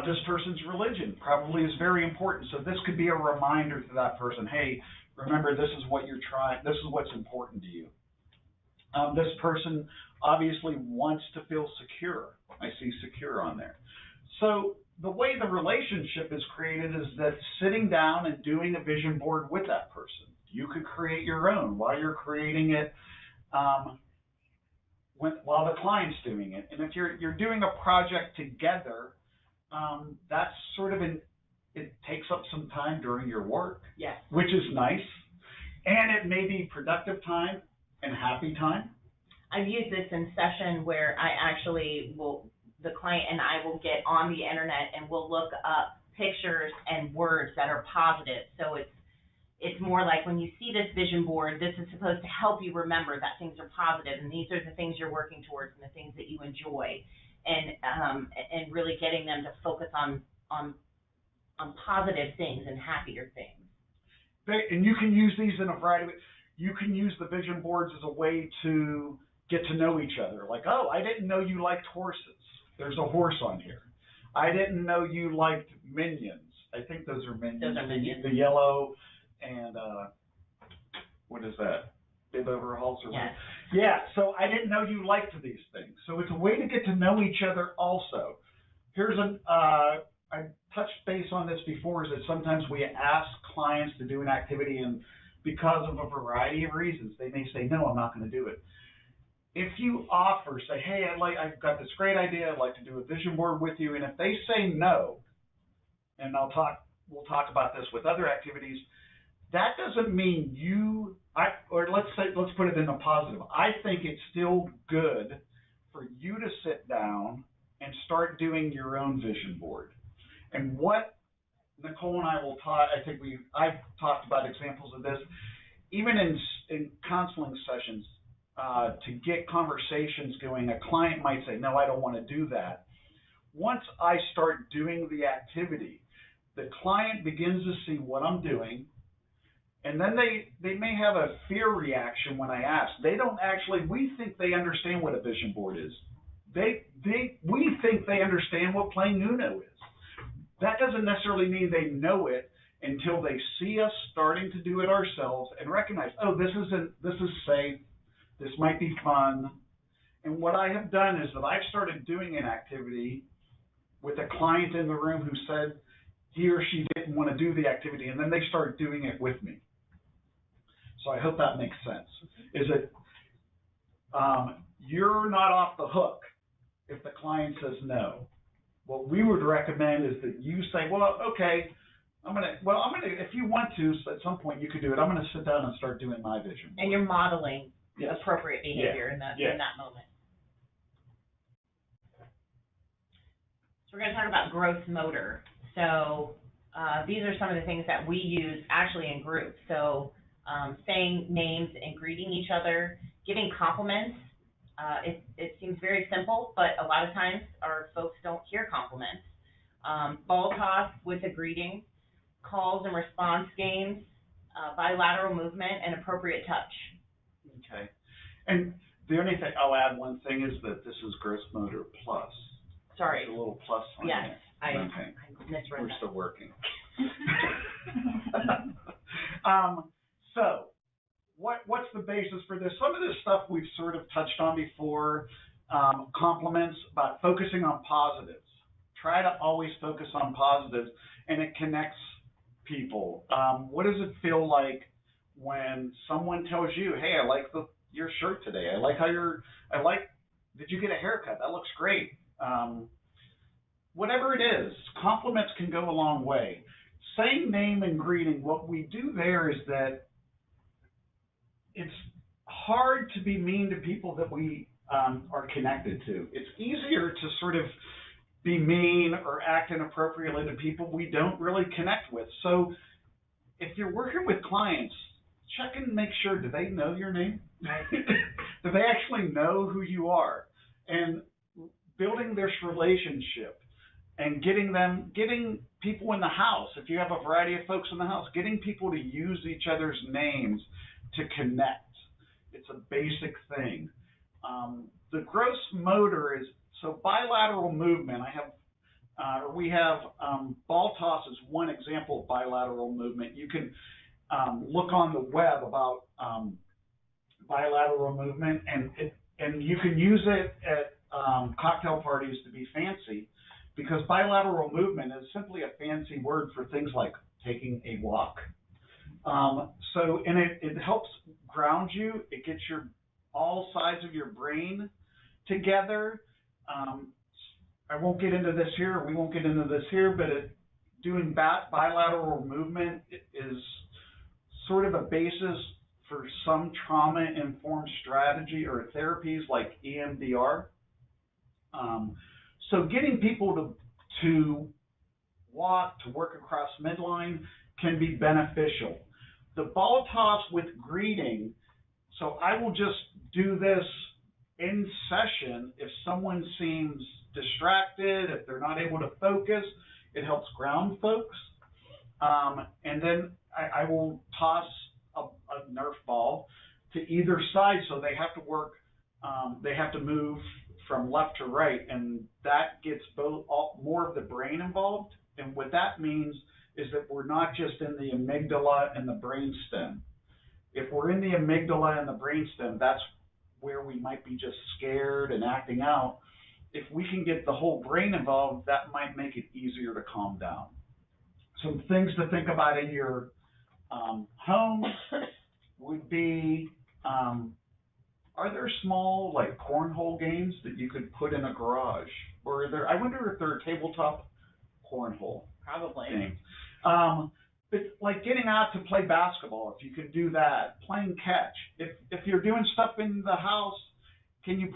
this person's religion probably is very important. So this could be a reminder to that person, hey, remember, this is what you're trying, this is what's important to you. This person obviously wants to feel secure. I see secure on there. So the way the relationship is created is that sitting down and doing a vision board with that person. You could create your own while you're creating it, while the client's doing it. And if you're doing a project together, that's sort of it takes up some time during your work, yes, which is nice, and it may be productive time and happy time. I've used this in session where I actually the client and I will get on the internet and we'll look up pictures and words that are positive. So it's more like when you see this vision board, this is supposed to help you remember that things are positive and these are the things you're working towards and the things that you enjoy, and really getting them to focus on positive things and happier things. And you can use these in a variety of ways. You can use the vision boards as a way to get to know each other. Like, oh, I didn't know you liked horses. There's a horse on here. I didn't know you liked minions. I think those are minions. Those are minions. The yellow and what is that? Bib overalls or yes. what? Yeah. So I didn't know you liked these things. So it's a way to get to know each other also. Here's I touched base on this before, is that sometimes we ask clients to do an activity, and because of a variety of reasons, they may say, no, I'm not going to do it. If you offer, say, hey, I've got this great idea, I'd like to do a vision board with you, and if they say no, and we'll talk about this with other activities, that doesn't mean let's put it in a positive. I think it's still good for you to sit down and start doing your own vision board. And what Nicole and I will talk, I've talked about examples of this, even in counseling sessions, to get conversations going. A client might say, no, I don't want to do that. Once I start doing the activity, the client begins to see what I'm doing, and then they may have a fear reaction when I ask. We think they understand what a vision board is. We think they understand what playing Uno is. That doesn't necessarily mean they know it until they see us starting to do it ourselves and recognize, oh, this is safe, this might be fun. And what I have done is that I've started doing an activity with a client in the room who said he or she didn't want to do the activity, and then they start doing it with me. So I hope that makes sense. Is that you're not off the hook if the client says no. What we would recommend is that you say, well, okay, if you want to, at some point you could do it. I'm going to sit down and start doing my vision. And you're modeling yes. appropriate behavior in that moment. So we're going to talk about gross motor. So these are some of the things that we use actually in groups. So saying names and greeting each other, giving compliments. It seems very simple, but a lot of times our folks don't hear compliments. Ball toss with a greeting, calls and response games, bilateral movement, and appropriate touch. Okay. And the only thing, I'll add one thing, is that this is gross motor plus. Sorry. There's a little plus on yes, it. I We're misread that. still working. So, what's the basis for this? Some of this stuff we've sort of touched on before. Compliments, about focusing on positives. Try to always focus on positives, and it connects people. What does it feel like when someone tells you, hey, I like your shirt today. Did you get a haircut? That looks great. Whatever it is, compliments can go a long way. Saying name and greeting, what we do there is that it's hard to be mean to people that we are connected to. It's easier to sort of be mean or act inappropriately to people we don't really connect with. So if you're working with clients, check and make sure, do they know your name? Do they actually know who you are? And building this relationship and getting people in the house, if you have a variety of folks in the house, getting people to use each other's names to connect. It's a basic thing. The gross motor is, so bilateral movement, we have ball toss is one example of bilateral movement. You can look on the web about bilateral movement, and you can use it at cocktail parties to be fancy, because bilateral movement is simply a fancy word for things like taking a walk. And it helps ground you. It gets all sides of your brain together. I won't get into this here. We won't get into this here, but doing bilateral movement is sort of a basis for some trauma-informed strategy or therapies like EMDR. So getting people to walk, to work across midline can be beneficial. The ball toss with greeting, so I will just do this in session if someone seems distracted, if they're not able to focus. It helps ground folks. And then I will toss a Nerf ball to either side, so they have to work, they have to move from left to right, and that gets more of the brain involved. And what that means is that we're not just in the amygdala and the brainstem. If we're in the amygdala and the brainstem, that's where we might be just scared and acting out. If we can get the whole brain involved, that might make it easier to calm down. Some things to think about in your home would be, are there small, like, cornhole games that you could put in a garage? Or I wonder if there are tabletop cornhole Probably. games. But like getting out to play basketball, if you can do that, playing catch. If you're doing stuff in the house, can you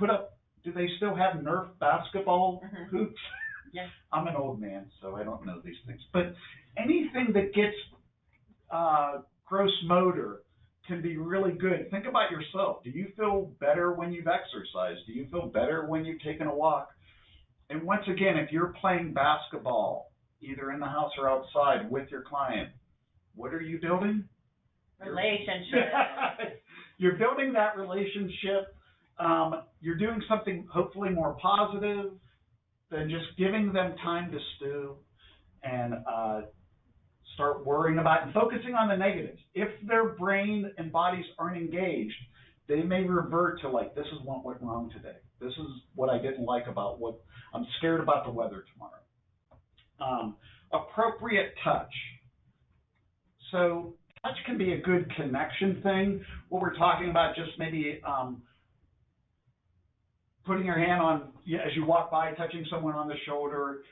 do they still have Nerf basketball hoops? Yes. I'm an old man, so I don't know these things. But anything that gets gross motor can be really good. Think about yourself. Do you feel better when you've exercised? Do you feel better when you've taken a walk? And once again, if you're playing basketball, either in the house or outside with your client, what are you building? Relationship. You're building that relationship. You're doing something hopefully more positive than just giving them time to stew and start worrying about and focusing on the negatives. If their brain and bodies aren't engaged, they may revert to, like, this is what went wrong today. This is what I didn't like about what I'm scared about the weather tomorrow. Appropriate touch. So touch can be a good connection thing. What we're talking about, just maybe putting your hand on, as you walk by, touching someone on the shoulder,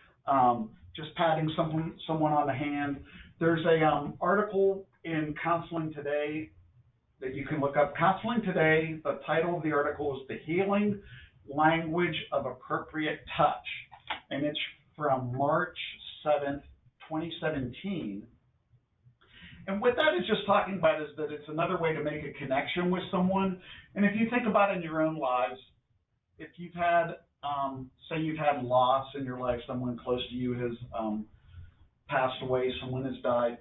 just patting someone on the hand. There's a article in Counseling Today that you can look up. Counseling Today, the title of the article is The Healing Language of Appropriate Touch, and it's from March 7th, 2017. And what that is just talking about is that it's another way to make a connection with someone. And if you think about it in your own lives, if you've had, say you've had loss in your life, someone close to you has passed away, someone has died,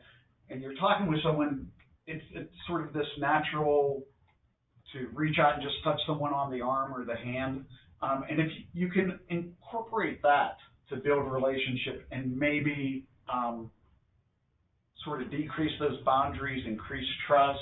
and you're talking with someone, it's sort of this natural to reach out and just touch someone on the arm or the hand. And if you can incorporate that to build a relationship and maybe sort of decrease those boundaries, increase trust,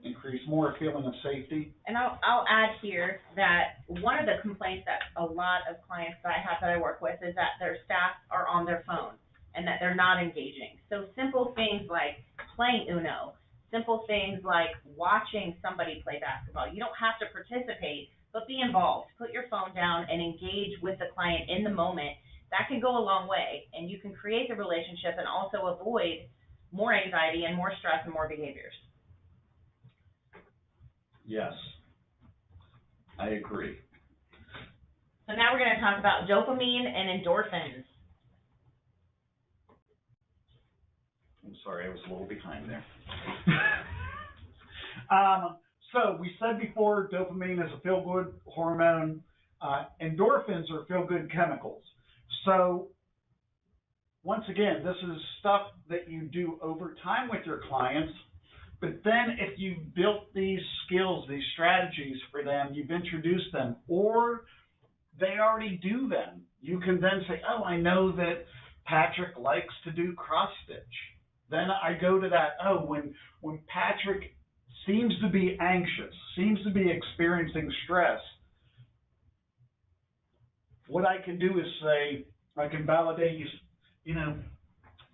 increase more feeling of safety. And I'll add here that one of the complaints that a lot of clients that I have that I work with is that their staff are on their phone and that they're not engaging. So simple things like playing Uno, simple things like watching somebody play basketball. You don't have to participate, but be involved. Put your phone down and engage with the client in the moment. That can go a long way, and you can create the relationship and also avoid more anxiety and more stress and more behaviors. Yes, I agree. So now we're going to talk about dopamine and endorphins. I'm sorry, I was a little behind there. So we said before, dopamine is a feel-good hormone. Endorphins are feel-good chemicals. So once again, this is stuff that you do over time with your clients. But then if you've built these skills, these strategies for them, you've introduced them, or they already do them, you can then say, oh, I know that Patrick likes to do cross stitch. Then I go to that, oh, when Patrick seems to be anxious, seems to be experiencing stress, what I can do is say, I can validate you know,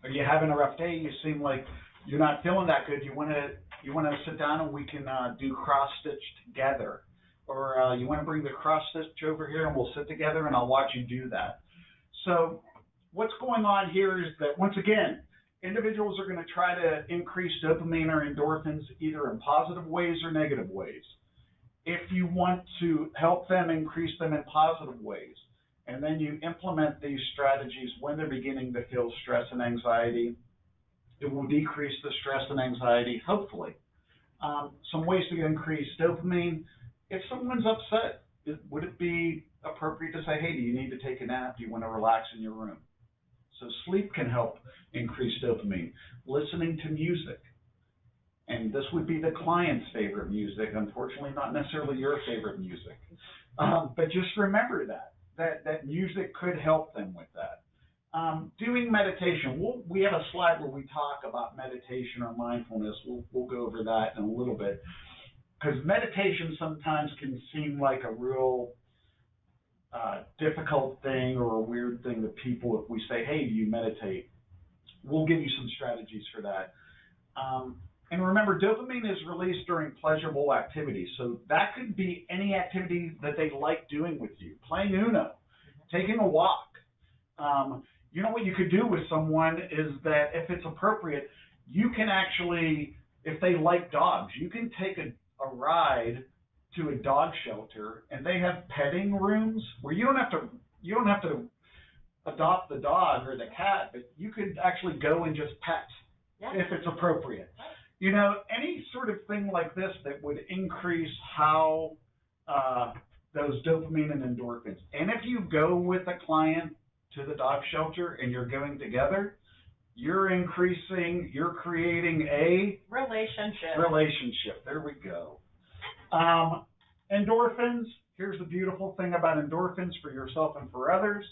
are you having a rough day? You seem like you're not feeling that good. You want to sit down and we can do cross stitch together, or you want to bring the cross stitch over here and we'll sit together and I'll watch you do that. So what's going on here is that, once again, individuals are going to try to increase dopamine or endorphins either in positive ways or negative ways. If you want to help them increase them in positive ways, and then you implement these strategies when they're beginning to feel stress and anxiety, it will decrease the stress and anxiety, hopefully. Some ways to increase dopamine: if someone's upset, would it be appropriate to say, hey, do you need to take a nap? Do you want to relax in your room? So sleep can help increase dopamine. Listening to music, and this would be the client's favorite music, unfortunately not necessarily your favorite music. But just remember that music could help them with that. Doing meditation. We have a slide where we talk about meditation or mindfulness. We'll go over that in a little bit, because meditation sometimes can seem like a real difficult thing or a weird thing to people. If we say, hey, do you meditate? We'll give you some strategies for that. And remember, dopamine is released during pleasurable activities. So that could be any activity that they like doing with you. Playing Uno, taking a walk. You know what you could do with someone is that, if it's appropriate, you can actually, if they like dogs, you can take a ride to a dog shelter, and they have petting rooms where you don't have to adopt the dog or the cat, but you could actually go and just pet if it's appropriate. You know, any sort of thing like this that would increase how those dopamine and endorphins. And if you go with a client to the dog shelter and you're going together, you're creating a relationship. There we go. Endorphins. Here's the beautiful thing about endorphins for yourself and for others.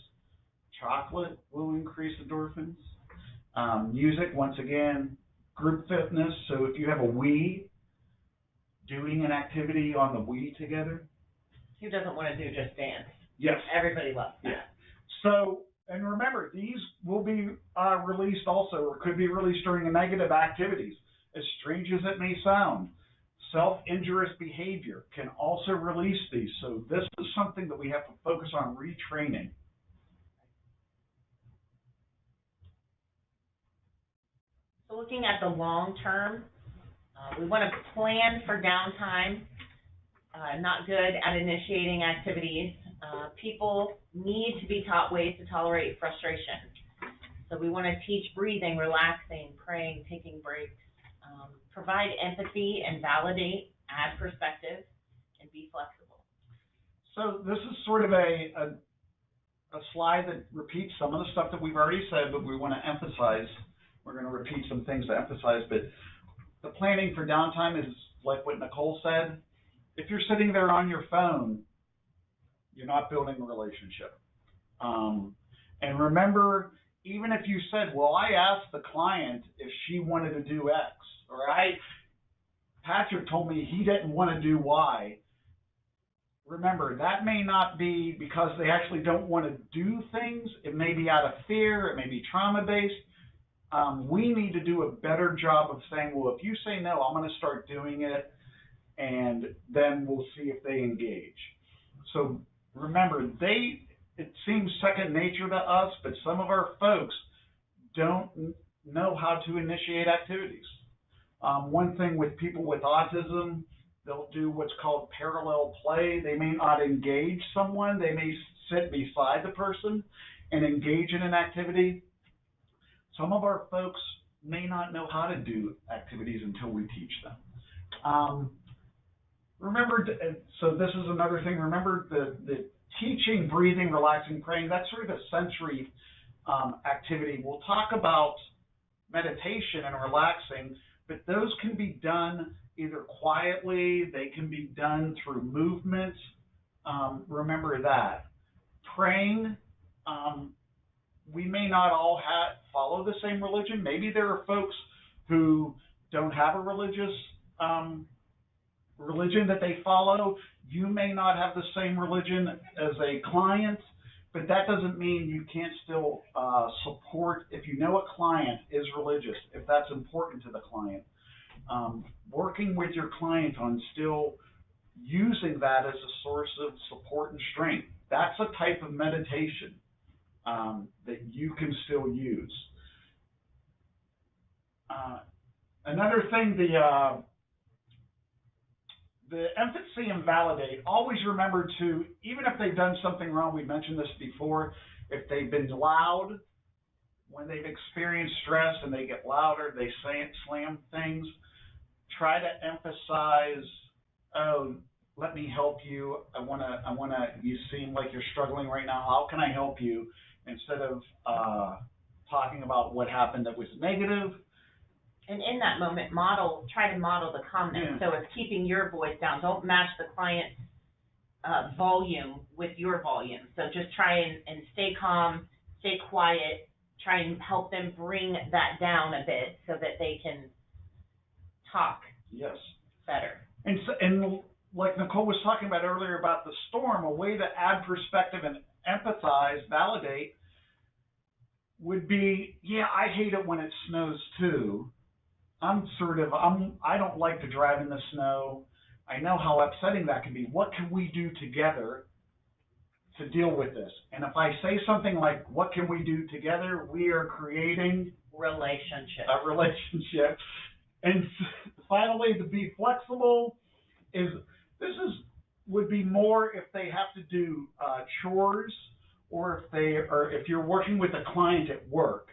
Chocolate will increase endorphins. Music, once again. Group fitness. So if you have a Wii, doing an activity on the Wii together. Who doesn't want to do Just Dance? Yes. Everybody loves that. Yeah. So, and remember, these will be released also, or could be released during negative activities. As strange as it may sound, self-injurious behavior can also release these. So this is something that we have to focus on retraining. So looking at the long term, we want to plan for downtime. Not good at initiating activities. People need to be taught ways to tolerate frustration. So we want to teach breathing, relaxing, praying, taking breaks, provide empathy and validate, add perspective, and be flexible. So this is sort of a slide that repeats some of the stuff that we've already said, but we want to emphasize. We're going to repeat some things to emphasize, but the planning for downtime is like what Nicole said. If you're sitting there on your phone, you're not building a relationship. And remember, even if you said, well, I asked the client if she wanted to do X, or Patrick told me he didn't want to do Y. Remember, that may not be because they actually don't want to do things. It may be out of fear. It may be trauma-based. We need to do a better job of saying, well, if you say no, I'm going to start doing it, and then we'll see if they engage. So remember, it seems second nature to us, but some of our folks don't know how to initiate activities. One thing with people with autism, they'll do what's called parallel play. They may not engage someone. They may sit beside the person and engage in an activity. Some of our folks may not know how to do activities until we teach them. Remember, so this is another thing, remember the teaching, breathing, relaxing, praying, that's sort of a sensory activity. We'll talk about meditation and relaxing, but those can be done either quietly, they can be done through movement. Remember that. Praying, we may not all follow the same religion. Maybe there are folks who don't have a religious religion that they follow. You may not have the same religion as a client, but that doesn't mean you can't still support, if you know a client is religious, if that's important to the client, working with your client on still using that as a source of support and strength. That's a type of meditation that you can still use. Another thing, the empathy and validate, always remember to, even if they've done something wrong, we mentioned this before, if they've been loud, when they've experienced stress and they get louder, they slam things, try to emphasize, oh, let me help you. You seem like you're struggling right now. How can I help you? Instead of talking about what happened that was negative. And in that moment, try to model the calmness. Yeah. So it's keeping your voice down. Don't match the client's volume with your volume. So just try and stay calm, stay quiet, try and help them bring that down a bit so that they can talk better. And like Nicole was talking about earlier about the storm, a way to add perspective and empathize, validate, would be, yeah, I hate it when it snows too. I don't like to drive in the snow. I know how upsetting that can be. What can we do together to deal with this? And if I say something like, what can we do together? We are creating a relationship. And finally, to be flexible would be more if they have to do chores, or if you're working with a client at work.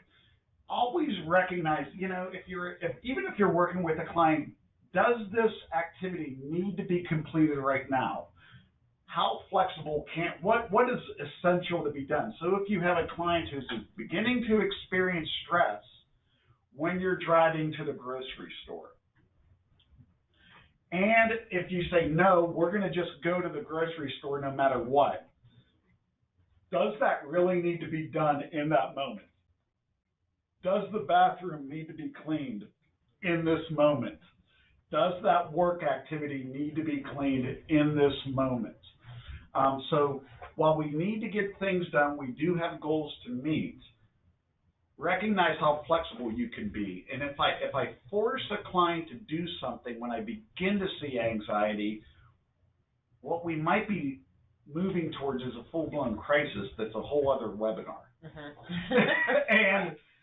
Always recognize, even if you're working with a client, does this activity need to be completed right now? How flexible what is essential to be done? So if you have a client who's beginning to experience stress when you're driving to the grocery store, and if you say, no, we're going to just go to the grocery store no matter what, does that really need to be done in that moment? Does the bathroom need to be cleaned in this moment? Does that work activity need to be cleaned in this moment? So while we need to get things done, we do have goals to meet. Recognize how flexible you can be. And if I force a client to do something when I begin to see anxiety, what we might be moving towards is a full-blown crisis that's a whole other webinar.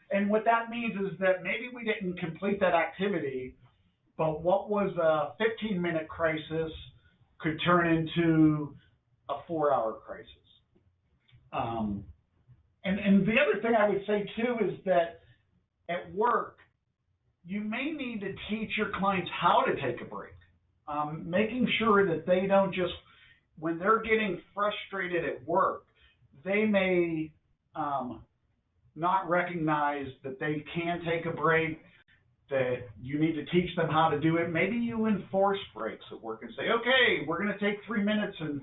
And what that means is that maybe we didn't complete that activity, but what was a 15-minute crisis could turn into a 4-hour crisis. And the other thing I would say, too, is that at work, you may need to teach your clients how to take a break, making sure that they don't just, when they're getting frustrated at work, they may not recognize that they can take a break, that you need to teach them how to do it. Maybe you enforce breaks at work and say, okay, we're going to take 3 minutes and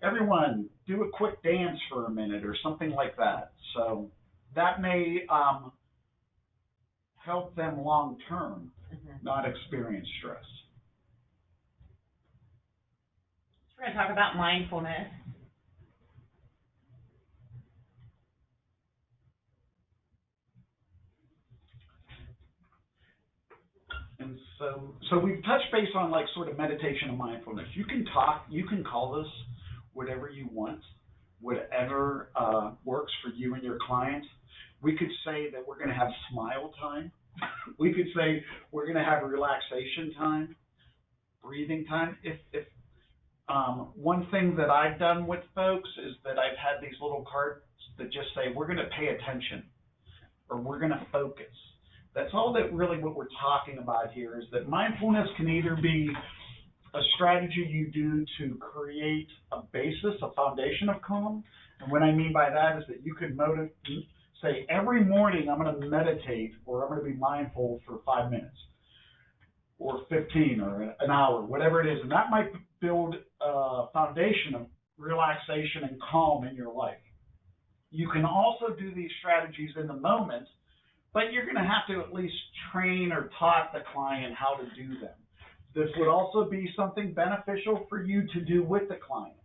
everyone do a quick dance for a minute or something like that. So that may help them long term not experience stress. So we're going to talk about mindfulness. And so we've touched base on like sort of meditation and mindfulness. You can call this whatever you want, whatever works for you and your client. We could say that we're going to have smile time. We could say we're going to have relaxation time, breathing time. If one thing that I've done with folks is that I've had these little cards that just say we're going to pay attention, or we're going to focus. That's all that really what we're talking about here is that mindfulness can either be a strategy you do to create a basis, a foundation of calm. And what I mean by that is that you could say every morning I'm going to meditate or I'm going to be mindful for 5 minutes or 15 or an hour, whatever it is. And that might build a foundation of relaxation and calm in your life. You can also do these strategies in the moment, but you're going to have to at least train or taught the client how to do them. This would also be something beneficial for you to do with the client.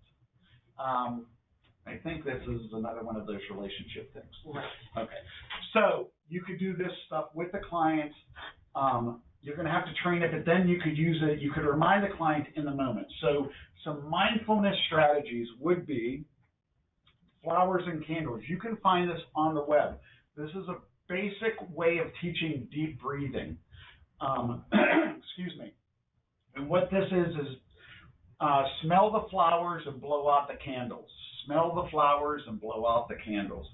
I think this is another one of those relationship things. Right. Okay. So you could do this stuff with the client. You're going to have to train it, but then you could use it. You could remind the client in the moment. So some mindfulness strategies would be flowers and candles. You can find this on the web. This is a basic way of teaching deep breathing. Excuse me. And what this is smell the flowers and blow out the candles. Smell the flowers and blow out the candles.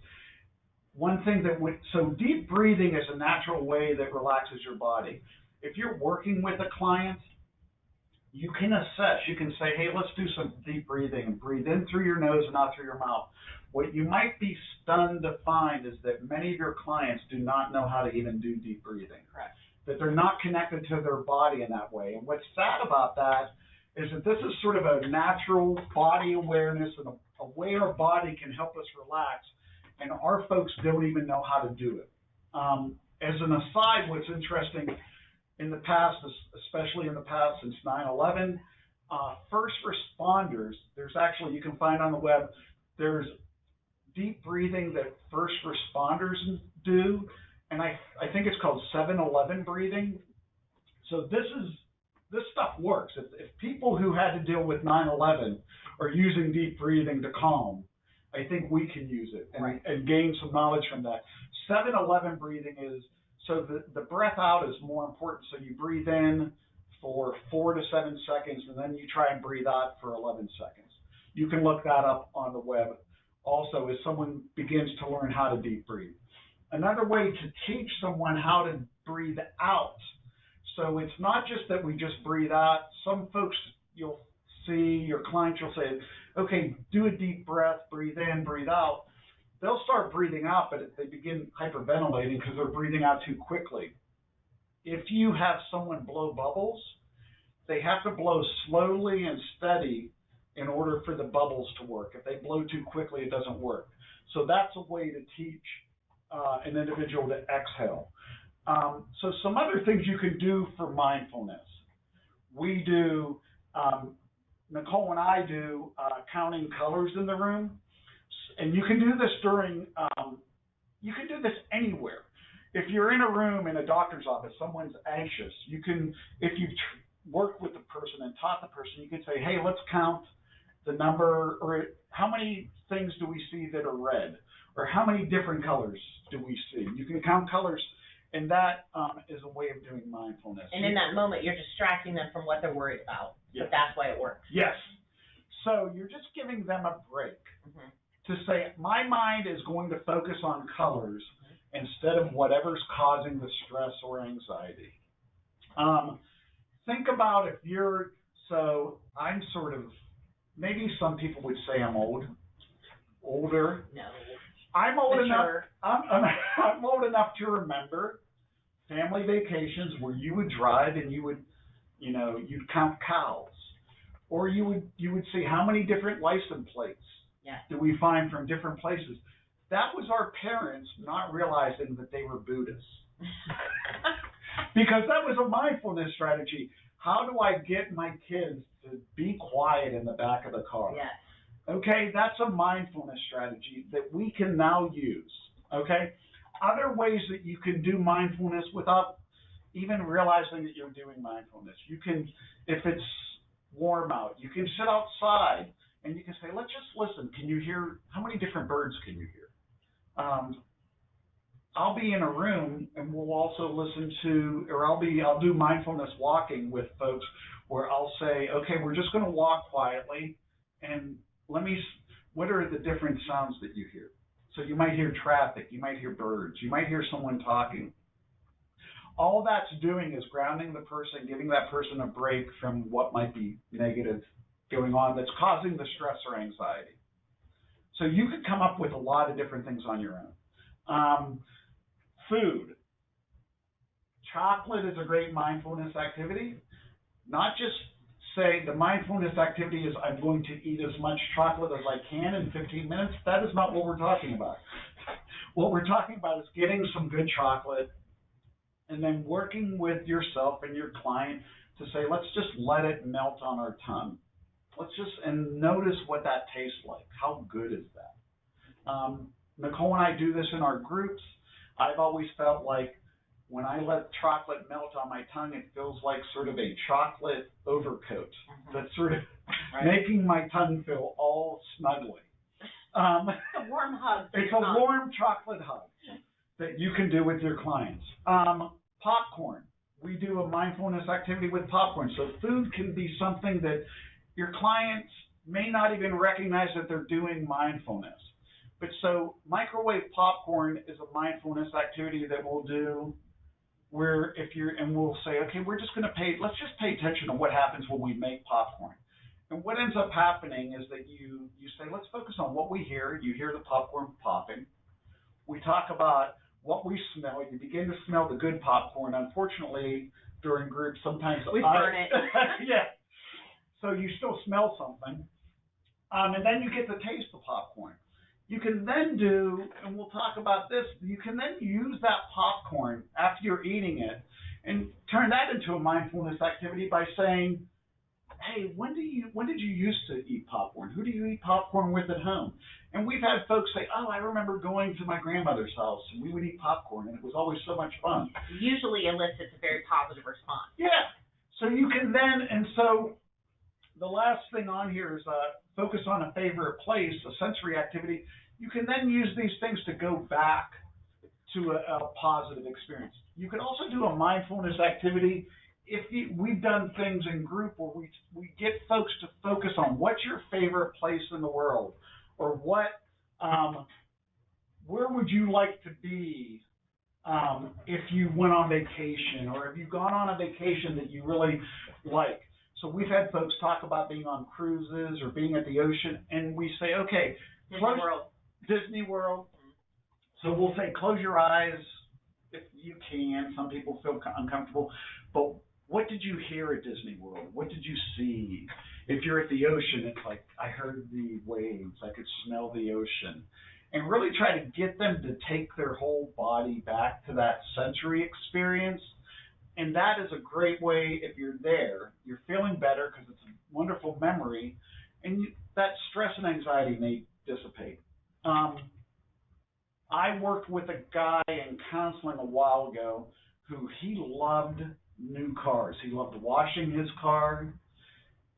One thing so deep breathing is a natural way that relaxes your body. If you're working with a client, you can assess, you can say, hey, let's do some deep breathing and breathe in through your nose and out through your mouth. What you might be stunned to find is that many of your clients do not know how to even do deep breathing. Correct. That they're not connected to their body in that way. And what's sad about that is that this is sort of a natural body awareness and a way our body can help us relax, and our folks don't even know how to do it. As an aside, what's interesting, in the past, especially in the past since 9/11, first responders, there's actually, you can find on the web, there's deep breathing that first responders do, and I think it's called 7-11 breathing. So this stuff works. If people who had to deal with 9/11 are using deep breathing to calm, I think we can use it and gain some knowledge from that. 7-11 breathing is, so the breath out is more important. So you breathe in for 4 to 7 seconds, and then you try and breathe out for 11 seconds. You can look that up on the web also as someone begins to learn how to deep breathe. Another way to teach someone how to breathe out, so it's not just that we just breathe out. Some folks, you'll see, your clients will say, okay, do a deep breath, breathe in, breathe out. They'll start breathing out, but they begin hyperventilating because they're breathing out too quickly. If you have someone blow bubbles, they have to blow slowly and steady in order for the bubbles to work. If they blow too quickly, it doesn't work. So that's a way to teach an individual to exhale. So some other things you can do for mindfulness. We do, Nicole and I do counting colors in the room. And you can do this you can do this anywhere. If you're in a room in a doctor's office, someone's anxious, you can, if you've worked with the person and taught the person, you can say, hey, let's count the number, or how many things do we see that are red? Or how many different colors do we see? You can count colors, and that is a way of doing mindfulness. And in that moment, you're distracting them from what they're worried about. Yes. But that's why it works. Yes. So you're just giving them a break to say, my mind is going to focus on colors instead of whatever's causing the stress or anxiety. Think about if you're, so I'm sort of, maybe some people would say I'm older. No. I'm old enough. Mature. I'm old enough to remember family vacations where you would drive and you would, you'd count cows, or you would see how many different license plates do we find from different places. That was our parents not realizing that they were Buddhists, because that was a mindfulness strategy. How do I get my kids to be quiet in the back of the car? Yes. Okay, that's a mindfulness strategy that we can now use, okay? Other ways that you can do mindfulness without even realizing that you're doing mindfulness. You can, if it's warm out, you can sit outside and you can say, let's just listen. Can you hear, how many different birds can you hear? I'll be in a room and we'll also listen to, or I'll do mindfulness walking with folks where I'll say, okay, we're just going to walk quietly, and what are the different sounds that you hear? So you might hear traffic, you might hear birds, you might hear someone talking. All that's doing is grounding the person, giving that person a break from what might be negative going on that's causing the stress or anxiety. So you could come up with a lot of different things on your own. Food. Chocolate is a great mindfulness activity. Not just say the mindfulness activity is I'm going to eat as much chocolate as I can in 15 minutes. That is not what we're talking about. What we're talking about is getting some good chocolate and then working with yourself and your client to say, let's just let it melt on our tongue. And notice what that tastes like. How good is that? Nicole and I do this in our groups. I've always felt like when I let chocolate melt on my tongue, it feels like sort of a chocolate overcoat that's sort of making my tongue feel all snuggly. It's a warm hug. It's a warm chocolate hug that you can do with your clients. Popcorn. We do a mindfulness activity with popcorn. So food can be something that your clients may not even recognize that they're doing mindfulness. But so microwave popcorn is a mindfulness activity that we'll do where and we'll say, okay, let's just pay attention to what happens when we make popcorn. And what ends up happening is that you say, let's focus on what we hear. You hear the popcorn popping. We talk about what we smell. You begin to smell the good popcorn. Unfortunately, during groups, sometimes we burn it. Yeah. So you still smell something. And then you get the taste of popcorn. You can then and we'll talk about this, you can then use that popcorn after you're eating it and turn that into a mindfulness activity by saying, hey, when did you used to eat popcorn? Who do you eat popcorn with at home? And we've had folks say, oh, I remember going to my grandmother's house and we would eat popcorn and it was always so much fun. Usually elicits a very positive response. Yeah. So you can then, and so the last thing on here is focus on a favorite place, a sensory activity. You can then use these things to go back to a positive experience. You can also do a mindfulness activity. We've done things in group where we get folks to focus on what's your favorite place in the world, or where would you like to be if you went on vacation, or if you've gone on a vacation that you really like. So we've had folks talk about being on cruises or being at the ocean, and we say, okay, Disney World. So we'll say, close your eyes if you can. Some people feel uncomfortable, but what did you hear at Disney World? What did you see? If you're at the ocean, it's like, I heard the waves, I could smell the ocean. And really try to get them to take their whole body back to that sensory experience. And that is a great way, if you're there, you're feeling better because it's a wonderful memory, and that stress and anxiety may dissipate. I worked with a guy in counseling a while ago who he loved new cars. He loved washing his car.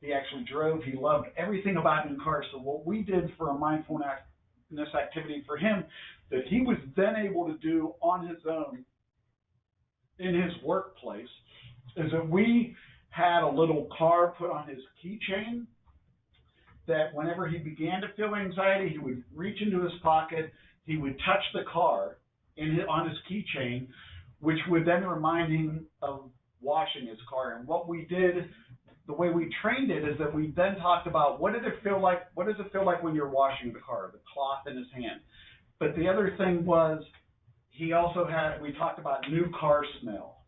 He actually drove. He loved everything about new cars. So what we did for a mindfulness activity for him that he was then able to do on his own in his workplace is that we had a little card put on his keychain that whenever he began to feel anxiety, he would reach into his pocket, he would touch the car on his keychain, which would then remind him of washing his car. And what we did, the way we trained it, is that we then talked about what does it feel like when you're washing the car, the cloth in his hand. But the other thing was, we talked about new car smell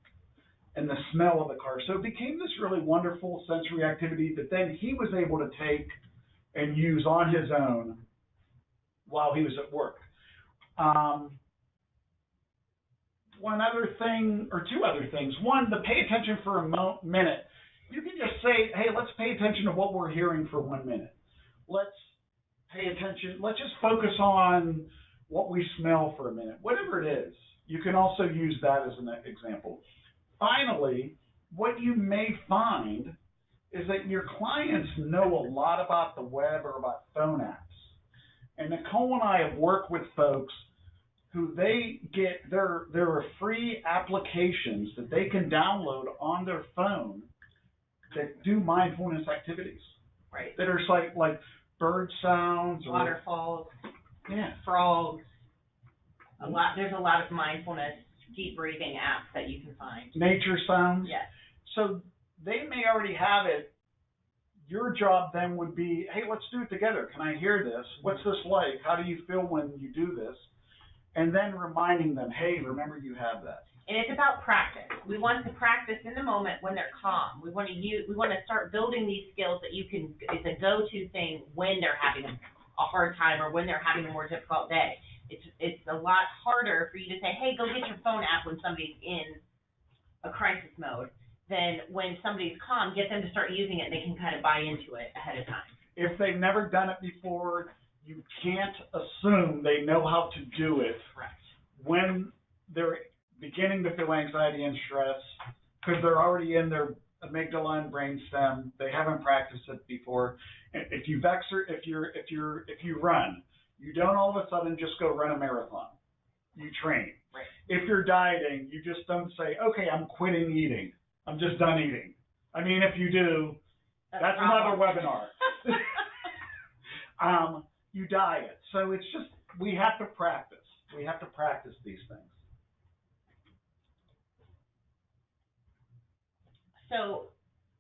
and the smell of the car. So it became this really wonderful sensory activity that then he was able to take and use on his own while he was at work. One other thing, or two other things. One, to pay attention for a minute. You can just say, hey, let's pay attention to what we're hearing for 1 minute. Let's pay attention. Let's just focus on what we smell for a minute, whatever it is. You can also use that as an example. Finally, what you may find is that your clients know a lot about the web or about phone apps. And Nicole and I have worked with folks who there are free applications that they can download on their phone that do mindfulness activities. Right. That are like bird sounds or waterfalls, yeah, frogs. There's a lot of mindfulness deep breathing apps that you can find. Nature sounds. Yes. So they may already have it. Your job then would be, hey, let's do it together. Can I hear this? What's this like? How do you feel when you do this? And then reminding them, hey, remember you have that. And it's about practice. We want to practice in the moment when they're calm. We want to start building these skills that you can, it's a go-to thing when they're having a hard time or when they're having a more difficult day. It's a lot harder for you to say, hey, go get your phone app when somebody's in a crisis mode than when somebody's calm, get them to start using it and they can kind of buy into it ahead of time. If they've never done it before, you can't assume they know how to do it. Correct. When they're beginning to feel anxiety and stress, because they're already in their amygdala and brainstem, they haven't practiced it before. If you run, you don't all of a sudden just go run a marathon. You train. Right. If you're dieting, you just don't say, okay, I'm quitting eating. I'm just done eating. I mean, if you do, that's another webinar. You diet. So it's just, we have to practice. We have to practice these things. So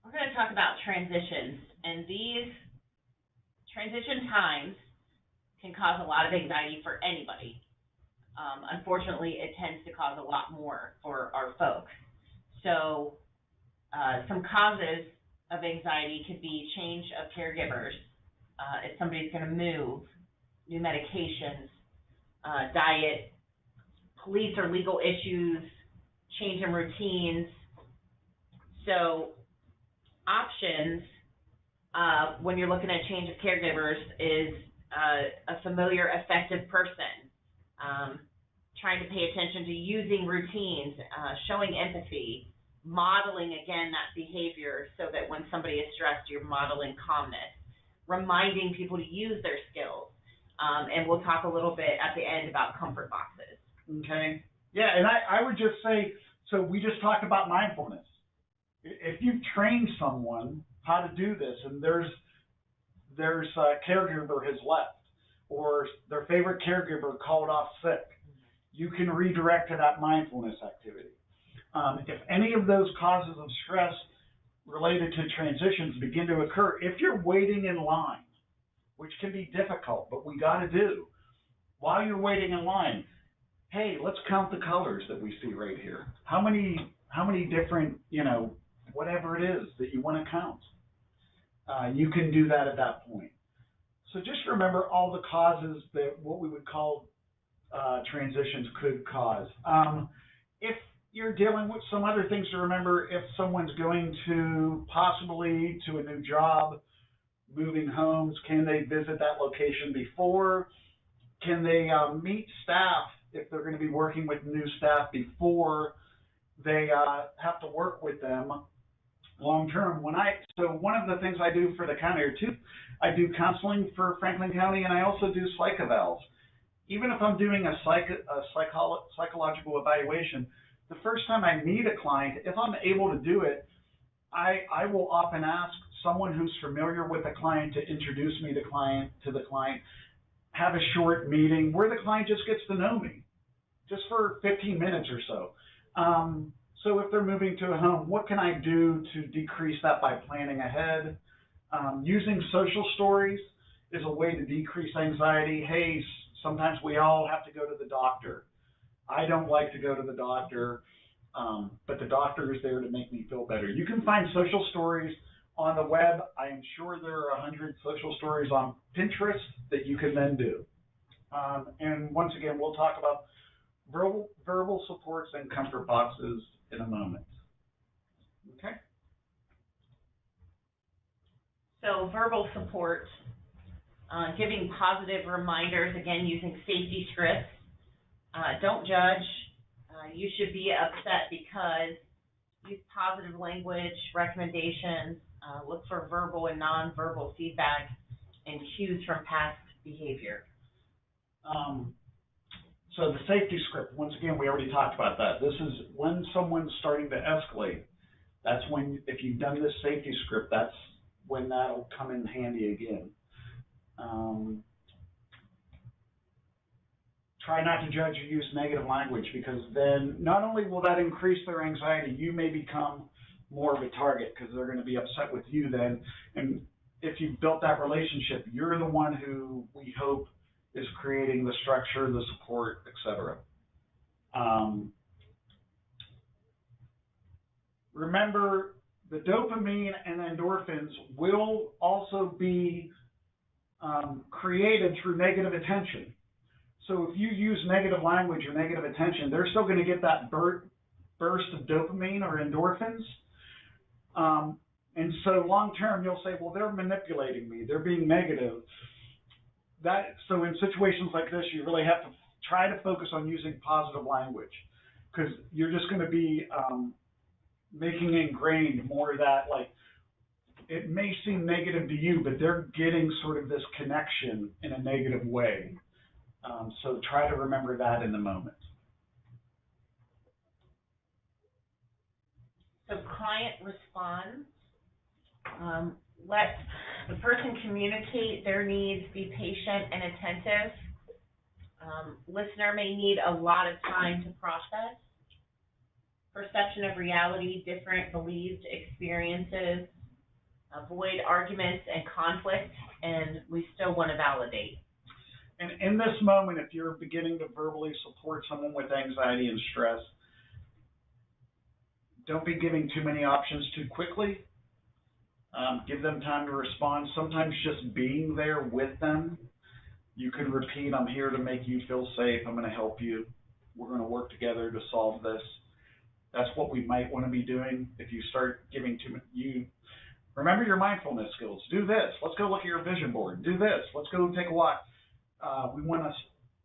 we're going to talk about transitions, and these transition times can cause a lot of anxiety for anybody. Unfortunately, it tends to cause a lot more for our folks. So some causes of anxiety could be change of caregivers, if somebody's going to move, new medications, diet, police or legal issues, change in routines. So options, when you're looking at change of caregivers, is a familiar, effective person, trying to pay attention to using routines, showing empathy, modeling, again, that behavior so that when somebody is stressed, you're modeling calmness, reminding people to use their skills. And we'll talk a little bit at the end about comfort boxes. Okay. Yeah, and I would just say, so we just talked about mindfulness. If you've trained someone how to do this, and there's a caregiver has left, or their favorite caregiver called off sick, you can redirect to that mindfulness activity. If any of those causes of stress related to transitions begin to occur, if you're waiting in line, which can be difficult, but we got to do, while you're waiting in line, hey, let's count the colors that we see right here. How many different, whatever it is that you want to count. You can do that at that point. So just remember all the causes that what we would call transitions could cause. If you're dealing with some other things to remember, if someone's going to possibly to a new job, moving homes, can they visit that location before? Can they meet staff if they're going to be working with new staff before they have to work with them long term? So one of the things I do for the county or two, I do counseling for Franklin County, and I also do psych evals. Even if I'm doing a psychological evaluation, the first time I meet a client, if I'm able to do it, I will often ask someone who's familiar with the client to introduce me to the client, have a short meeting where the client just gets to know me, just for 15 minutes or so. So if they're moving to a home, what can I do to decrease that by planning ahead? Using social stories is a way to decrease anxiety. Hey, sometimes we all have to go to the doctor. I don't like to go to the doctor, but the doctor is there to make me feel better. You can find social stories on the web. I am sure there are 100 social stories on Pinterest that you can then do. And once again, we'll talk about verbal supports and comfort boxes in a moment. Okay? So verbal support, giving positive reminders, again, using safety scripts. Don't judge. You should be upset because use positive language, recommendations, look for verbal and nonverbal feedback and cues from past behavior. So the safety script, once again, we already talked about that. This is when someone's starting to escalate. That's when, if you've done this safety script, that's when that'll come in handy again. try not to judge or use negative language, because then not only will that increase their anxiety, you may become more of a target because they're going to be upset with you then. And if you've built that relationship, you're the one who we hope is creating the structure, the support, etc. Remember, the dopamine and endorphins will also be created through negative attention. So if you use negative language or negative attention, they're still going to get that burst of dopamine or endorphins. And so long term, you'll say, well, they're manipulating me. They're being negative. So in situations like this, you really have to try to focus on using positive language, because you're just going to be making ingrained more of that, like, it may seem negative to you, but they're getting sort of this connection in a negative way. So try to remember that in the moment. So client responds. Let the person communicate their needs, be patient and attentive. Listener may need a lot of time to process. Perception of reality, different believed experiences. Avoid arguments and conflict, and we still want to validate. And in this moment, if you're beginning to verbally support someone with anxiety and stress, don't be giving too many options too quickly. Give them time to respond. Sometimes just being there with them, you can repeat, I'm here to make you feel safe. I'm going to help you. We're going to work together to solve this. That's what we might want to be doing. If you start giving too much, remember your mindfulness skills. Do this. Let's go look at your vision board. Do this. Let's go take a walk. We want to,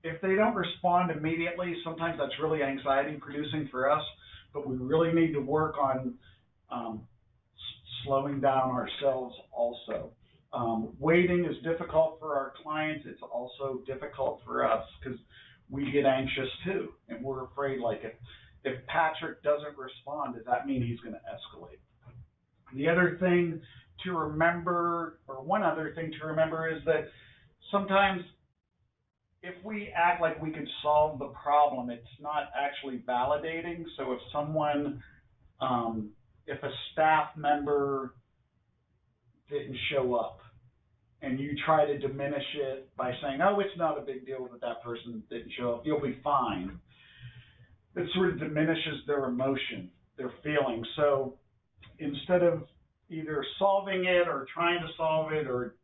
if they don't respond immediately, sometimes that's really anxiety producing for us, but we really need to work on slowing down ourselves also. Waiting is difficult for our clients. It's also difficult for us because we get anxious too, and we're afraid, like, if Patrick doesn't respond, does that mean he's going to escalate? The other thing to remember, or one other thing to remember, is that sometimes if we act like we can solve the problem, it's not actually validating. So if someone, if a staff member didn't show up and you try to diminish it by saying, oh, it's not a big deal that that person didn't show up, you'll be fine. It sort of diminishes their emotion, their feelings. So instead of either solving it or trying to solve it or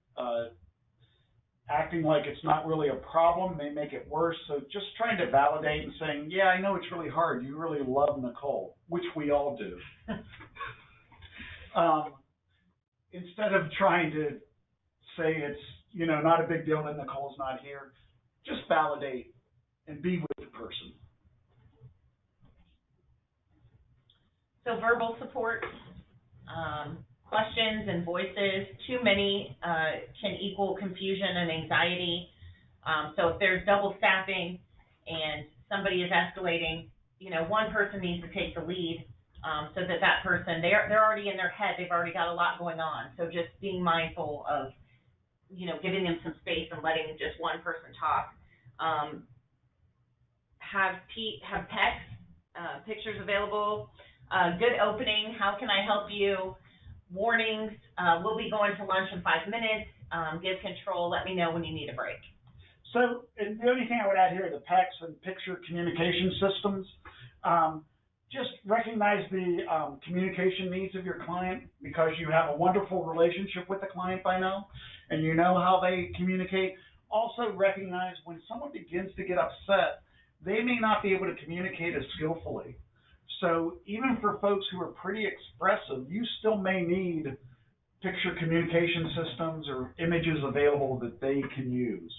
acting like it's not really a problem, may make it worse. So just trying to validate and saying, yeah, I know it's really hard. You really love Nicole, which we all do. Instead of trying to say it's, not a big deal that Nicole's not here, just validate and be with the person. So verbal support, questions and voices, too many can equal confusion and anxiety. So if there's double staffing and somebody is escalating, one person needs to take the lead so that person, they're already in their head, they've already got a lot going on. So just being mindful of, giving them some space and letting just one person talk. Have text, pictures available. Good opening, how can I help you? Warnings, we'll be going to lunch in 5 minutes. Give control, let me know when you need a break. So, and the only thing I would add here are the PECs and picture communication systems. Just recognize the communication needs of your client, because you have a wonderful relationship with the client by now, and you know how they communicate. Also recognize when someone begins to get upset, they may not be able to communicate as skillfully. So even for folks who are pretty expressive, you still may need picture communication systems or images available that they can use.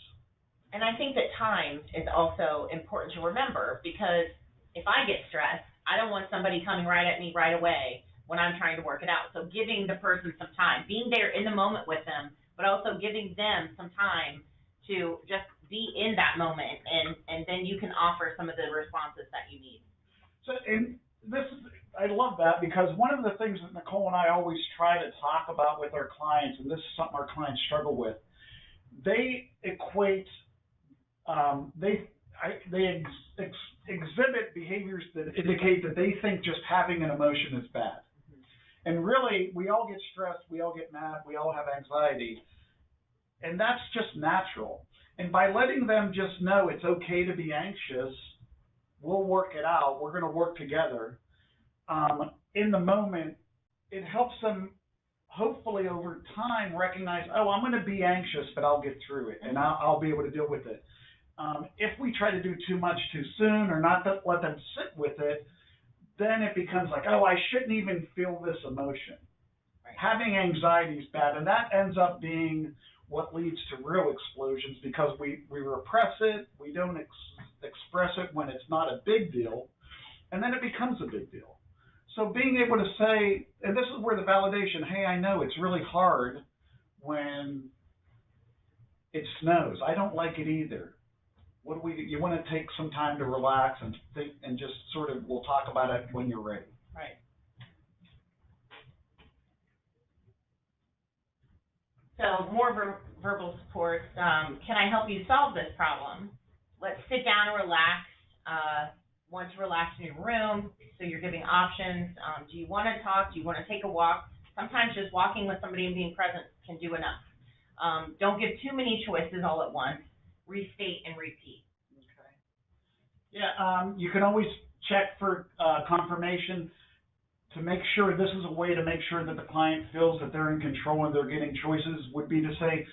And I think that time is also important to remember, because if I get stressed, I don't want somebody coming right at me right away when I'm trying to work it out. So giving the person some time, being there in the moment with them, but also giving them some time to just be in that moment, and then you can offer some of the responses that you need. So, and I love that, because one of the things that Nicole and I always try to talk about with our clients, and this is something our clients struggle with, they equate, they they exhibit behaviors that indicate that they think just having an emotion is bad. And really, we all get stressed, we all get mad, we all have anxiety, and that's just natural. And by letting them just know it's okay to be anxious, we'll work it out, we're going to work together. In the moment, it helps them hopefully over time recognize, oh, I'm going to be anxious, but I'll get through it, and I'll be able to deal with it. If we try to do too much too soon or not let them sit with it, then it becomes like, oh, I shouldn't even feel this emotion. Right. Having anxiety is bad, and that ends up being what leads to real explosions because we repress it, we don't express it when it's not a big deal, and then it becomes a big deal. So being able to say, and this is where the validation, hey, I know it's really hard when it snows. I don't like it either. What do we do? You want to take some time to relax and think, and just sort of, we'll talk about it when you're ready. Right. So more verbal supports. Can I help you solve this problem? Let's sit down and relax. Want to relax in your room, so you're giving options. Do you want to talk? Do you want to take a walk? Sometimes just walking with somebody and being present can do enough. Don't give too many choices all at once. Restate and repeat. Okay. Yeah, you can always check for confirmation to make sure this is a way to make sure that the client feels that they're in control and they're getting choices, would be to say,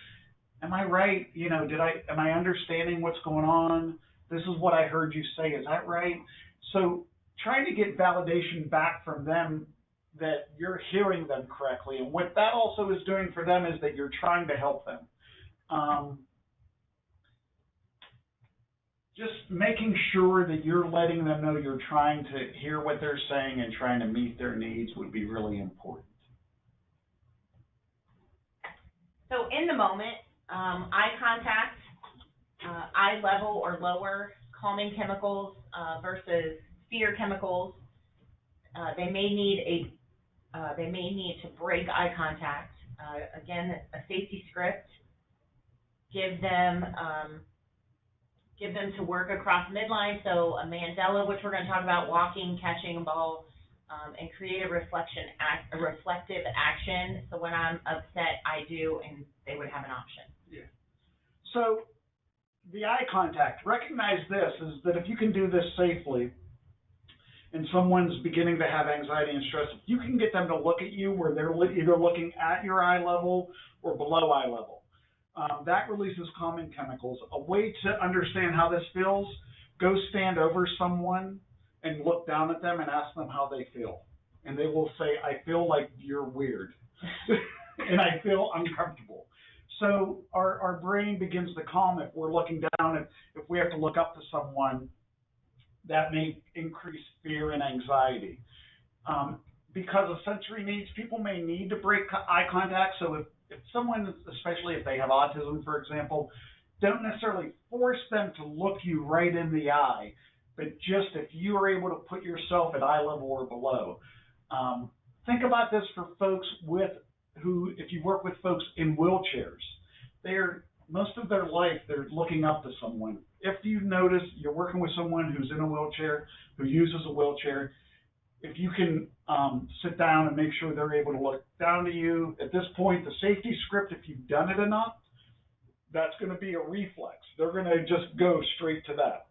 am I right? You know, am I understanding what's going on? This is what I heard you say. Is that right? So trying to get validation back from them that you're hearing them correctly. And what that also is doing for them is that you're trying to help them. Just making sure that you're letting them know you're trying to hear what they're saying and trying to meet their needs would be really important. So in the moment, eye contact, eye level or lower, calming chemicals versus fear chemicals. They may need to break eye contact. Again, a safety script. Give them to work across midline. So a Mandela, which we're going to talk about, walking, catching a ball, and create a reflective action. So when I'm upset, I do, and they would have an option. Yeah. So the eye contact, recognize this, is that if you can do this safely and someone's beginning to have anxiety and stress, if you can get them to look at you where they're either looking at your eye level or below eye level, that releases calming chemicals. A way to understand how this feels, go stand over someone and look down at them and ask them how they feel. And they will say, I feel like you're weird and I feel uncomfortable. So our brain begins to calm if we're looking down. If we have to look up to someone, that may increase fear and anxiety. Because of sensory needs, people may need to break eye contact. So if someone, especially if they have autism, for example, don't necessarily force them to look you right in the eye, but just if you are able to put yourself at eye level or below. Think about this for folks if you work with folks in wheelchairs, most of their life, they're looking up to someone. If you notice you're working with someone who's in a wheelchair, who uses a wheelchair, if you can sit down and make sure they're able to look down to you, at this point, the safety script, if you've done it enough, that's going to be a reflex. They're going to just go straight to that.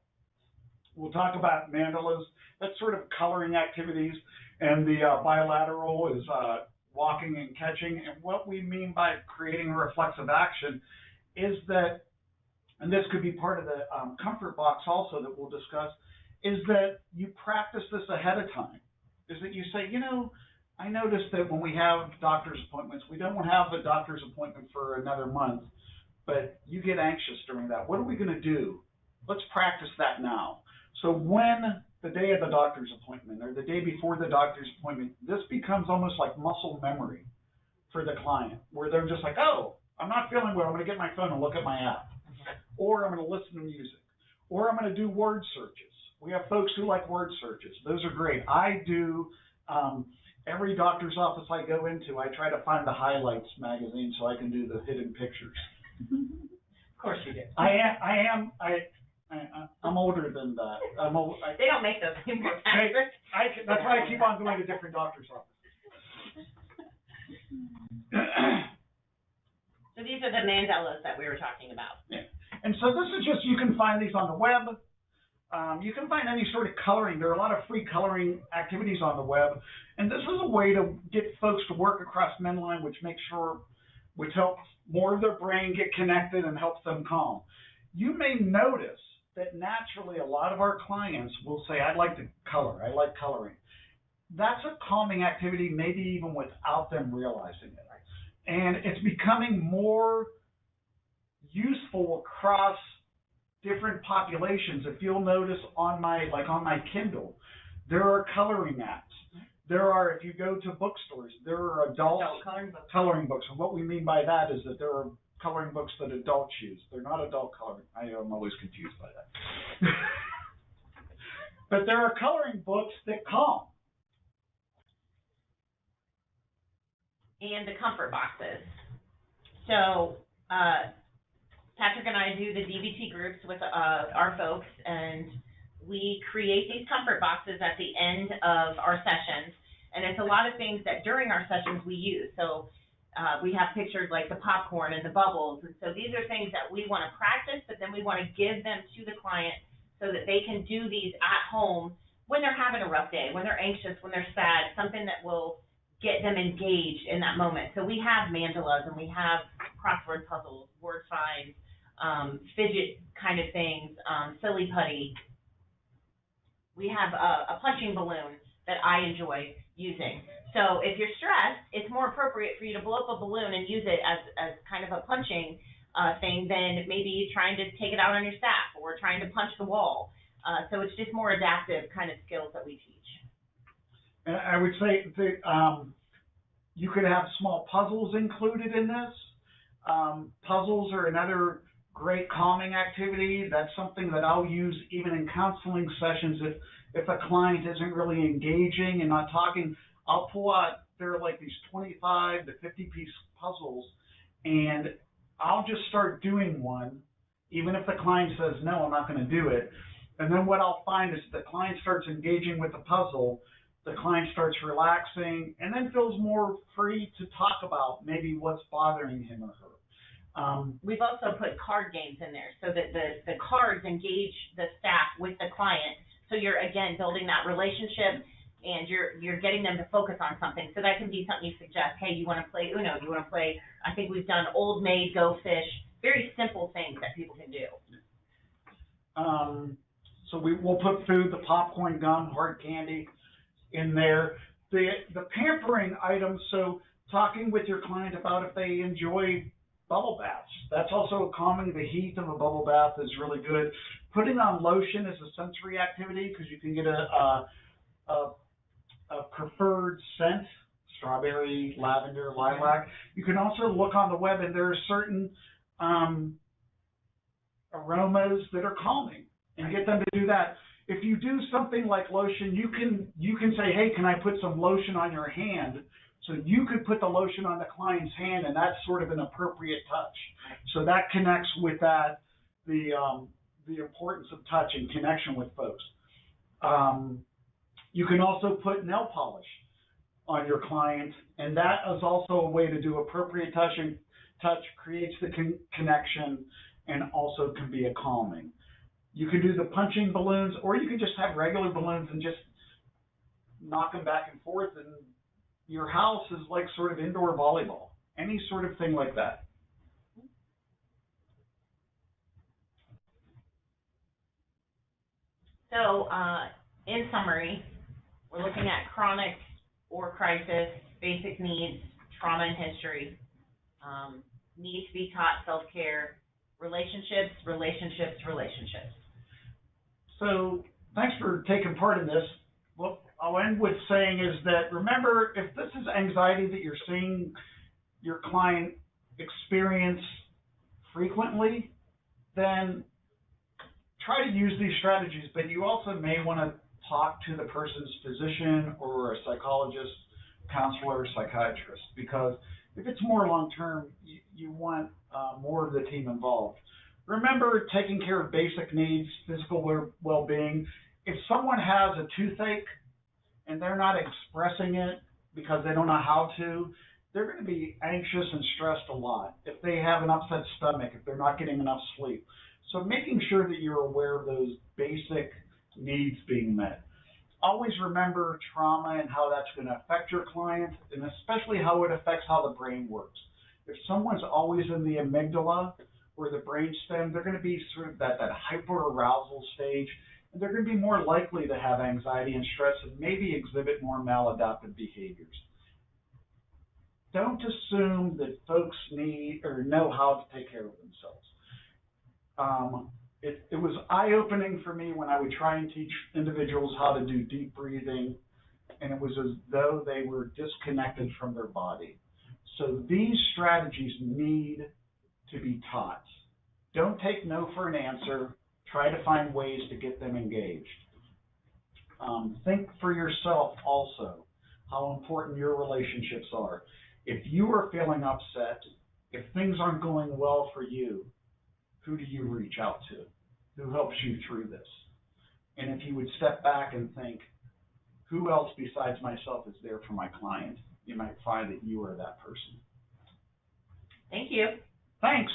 We'll talk about mandalas. That's sort of coloring activities, and the bilateral is walking and catching. And what we mean by creating a reflexive action is that, and this could be part of the comfort box also that we'll discuss, is that you practice this ahead of time. Is that you say, you know, I noticed that when we have doctor's appointments, we don't have a doctor's appointment for another month, but you get anxious during that. What are we going to do? Let's practice that now. So when the day of the doctor's appointment or the day before the doctor's appointment, this becomes almost like muscle memory for the client, where they're just like, oh, I'm not feeling well, I'm going to get my phone and look at my app. Or I'm going to listen to music. Or I'm going to do word searches. We have folks who like word searches. Those are great. I do. Every doctor's office I go into, I try to find the highlights magazine so I can do the hidden pictures. Of course you do. I I'm older than that. I'm old. They don't make those anymore, Patrick. That's why I keep on going to different doctor's offices. So these are the mandalas that we were talking about. Yeah. And so this is just, you can find these on the web. You can find any sort of coloring. There are a lot of free coloring activities on the web. And this is a way to get folks to work across Menline, which helps more of their brain get connected and helps them calm. You may notice that naturally a lot of our clients will say, I'd like to color, I like coloring. That's a calming activity, maybe even without them realizing it. And it's becoming more useful across different populations. If you'll notice on my Kindle, there are coloring apps. There are, if you go to bookstores, there are adult coloring books. And what we mean by that is that there are coloring books that adults use. They're not adult coloring. I'm always confused by that. But there are coloring books that calm. And the comfort boxes. So Patrick and I do the DBT groups with our folks, and we create these comfort boxes at the end of our sessions. And it's a lot of things that during our sessions we use. So we have pictures like the popcorn and the bubbles. And so these are things that we want to practice, but then we want to give them to the client so that they can do these at home when they're having a rough day, when they're anxious, when they're sad, something that will get them engaged in that moment. So we have mandalas and we have crossword puzzles, word finds, fidget kind of things, silly putty. We have a punching balloon that I enjoy using. So if you're stressed, it's more appropriate for you to blow up a balloon and use it as kind of a punching thing than maybe trying to take it out on your staff or trying to punch the wall. So it's just more adaptive kind of skills that we teach. And I would say that you could have small puzzles included in this. Puzzles are another great calming activity. That's something that I'll use even in counseling sessions. If a client isn't really engaging and not talking, I'll pull out, there are like these 25 to 50 piece puzzles, and I'll just start doing one, even if the client says, no, I'm not going to do it. And then what I'll find is the client starts engaging with the puzzle, the client starts relaxing, and then feels more free to talk about maybe what's bothering him or her. We've also put card games in there so that the cards engage the staff with the client. So you're, again, building that relationship, and you're getting them to focus on something. So that can be something you suggest. Hey, you want to play Uno? You want to play, I think we've done Old Maid, Go Fish, very simple things that people can do. So we'll put food, the popcorn, gum, hard candy in there. The pampering items, so talking with your client about if they enjoy bubble baths. That's also calming. The heat of a bubble bath is really good. Putting on lotion is a sensory activity because you can get a preferred scent, strawberry, lavender, lilac. You can also look on the web, and there are certain aromas that are calming, and get them to do that. If you do something like lotion, you can say, hey, can I put some lotion on your hand? So you could put the lotion on the client's hand, and that's sort of an appropriate touch. So that connects with that, the importance of touch and connection with folks. You can also put nail polish on your client, and that is also a way to do appropriate touch, and touch creates the connection and also can be a calming. You can do the punching balloons, or you can just have regular balloons and just knock them back and forth, and your house is like sort of indoor volleyball, any sort of thing like that. So in summary, we're looking at chronic or crisis, basic needs, trauma and history, need to be taught self-care, relationships, relationships, relationships. So thanks for taking part in this. What I'll end with saying is that, remember, if this is anxiety that you're seeing your client experience frequently, then try to use these strategies, but you also may want to talk to the person's physician or a psychologist, counselor, psychiatrist, because if it's more long-term, you want more of the team involved. Remember taking care of basic needs, physical well-being. If someone has a toothache and they're not expressing it because they don't know how to, they're going to be anxious and stressed a lot. If they have an upset stomach, if they're not getting enough sleep. So making sure that you're aware of those basic needs being met. Always remember trauma and how that's going to affect your client, and especially how it affects how the brain works. If someone's always in the amygdala or the brainstem, they're going to be sort of that hyperarousal stage, and they're going to be more likely to have anxiety and stress and maybe exhibit more maladaptive behaviors. Don't assume that folks need or know how to take care of themselves. It was eye-opening for me when I would try and teach individuals how to do deep breathing, and it was as though they were disconnected from their body. So these strategies need to be taught. Don't take no for an answer. Try to find ways to get them engaged. Think for yourself also how important your relationships are. If you are feeling upset, if things aren't going well for you, who do you reach out to? Who helps you through this? And if you would step back and think, who else besides myself is there for my client? You might find that you are that person. Thank you. Thanks.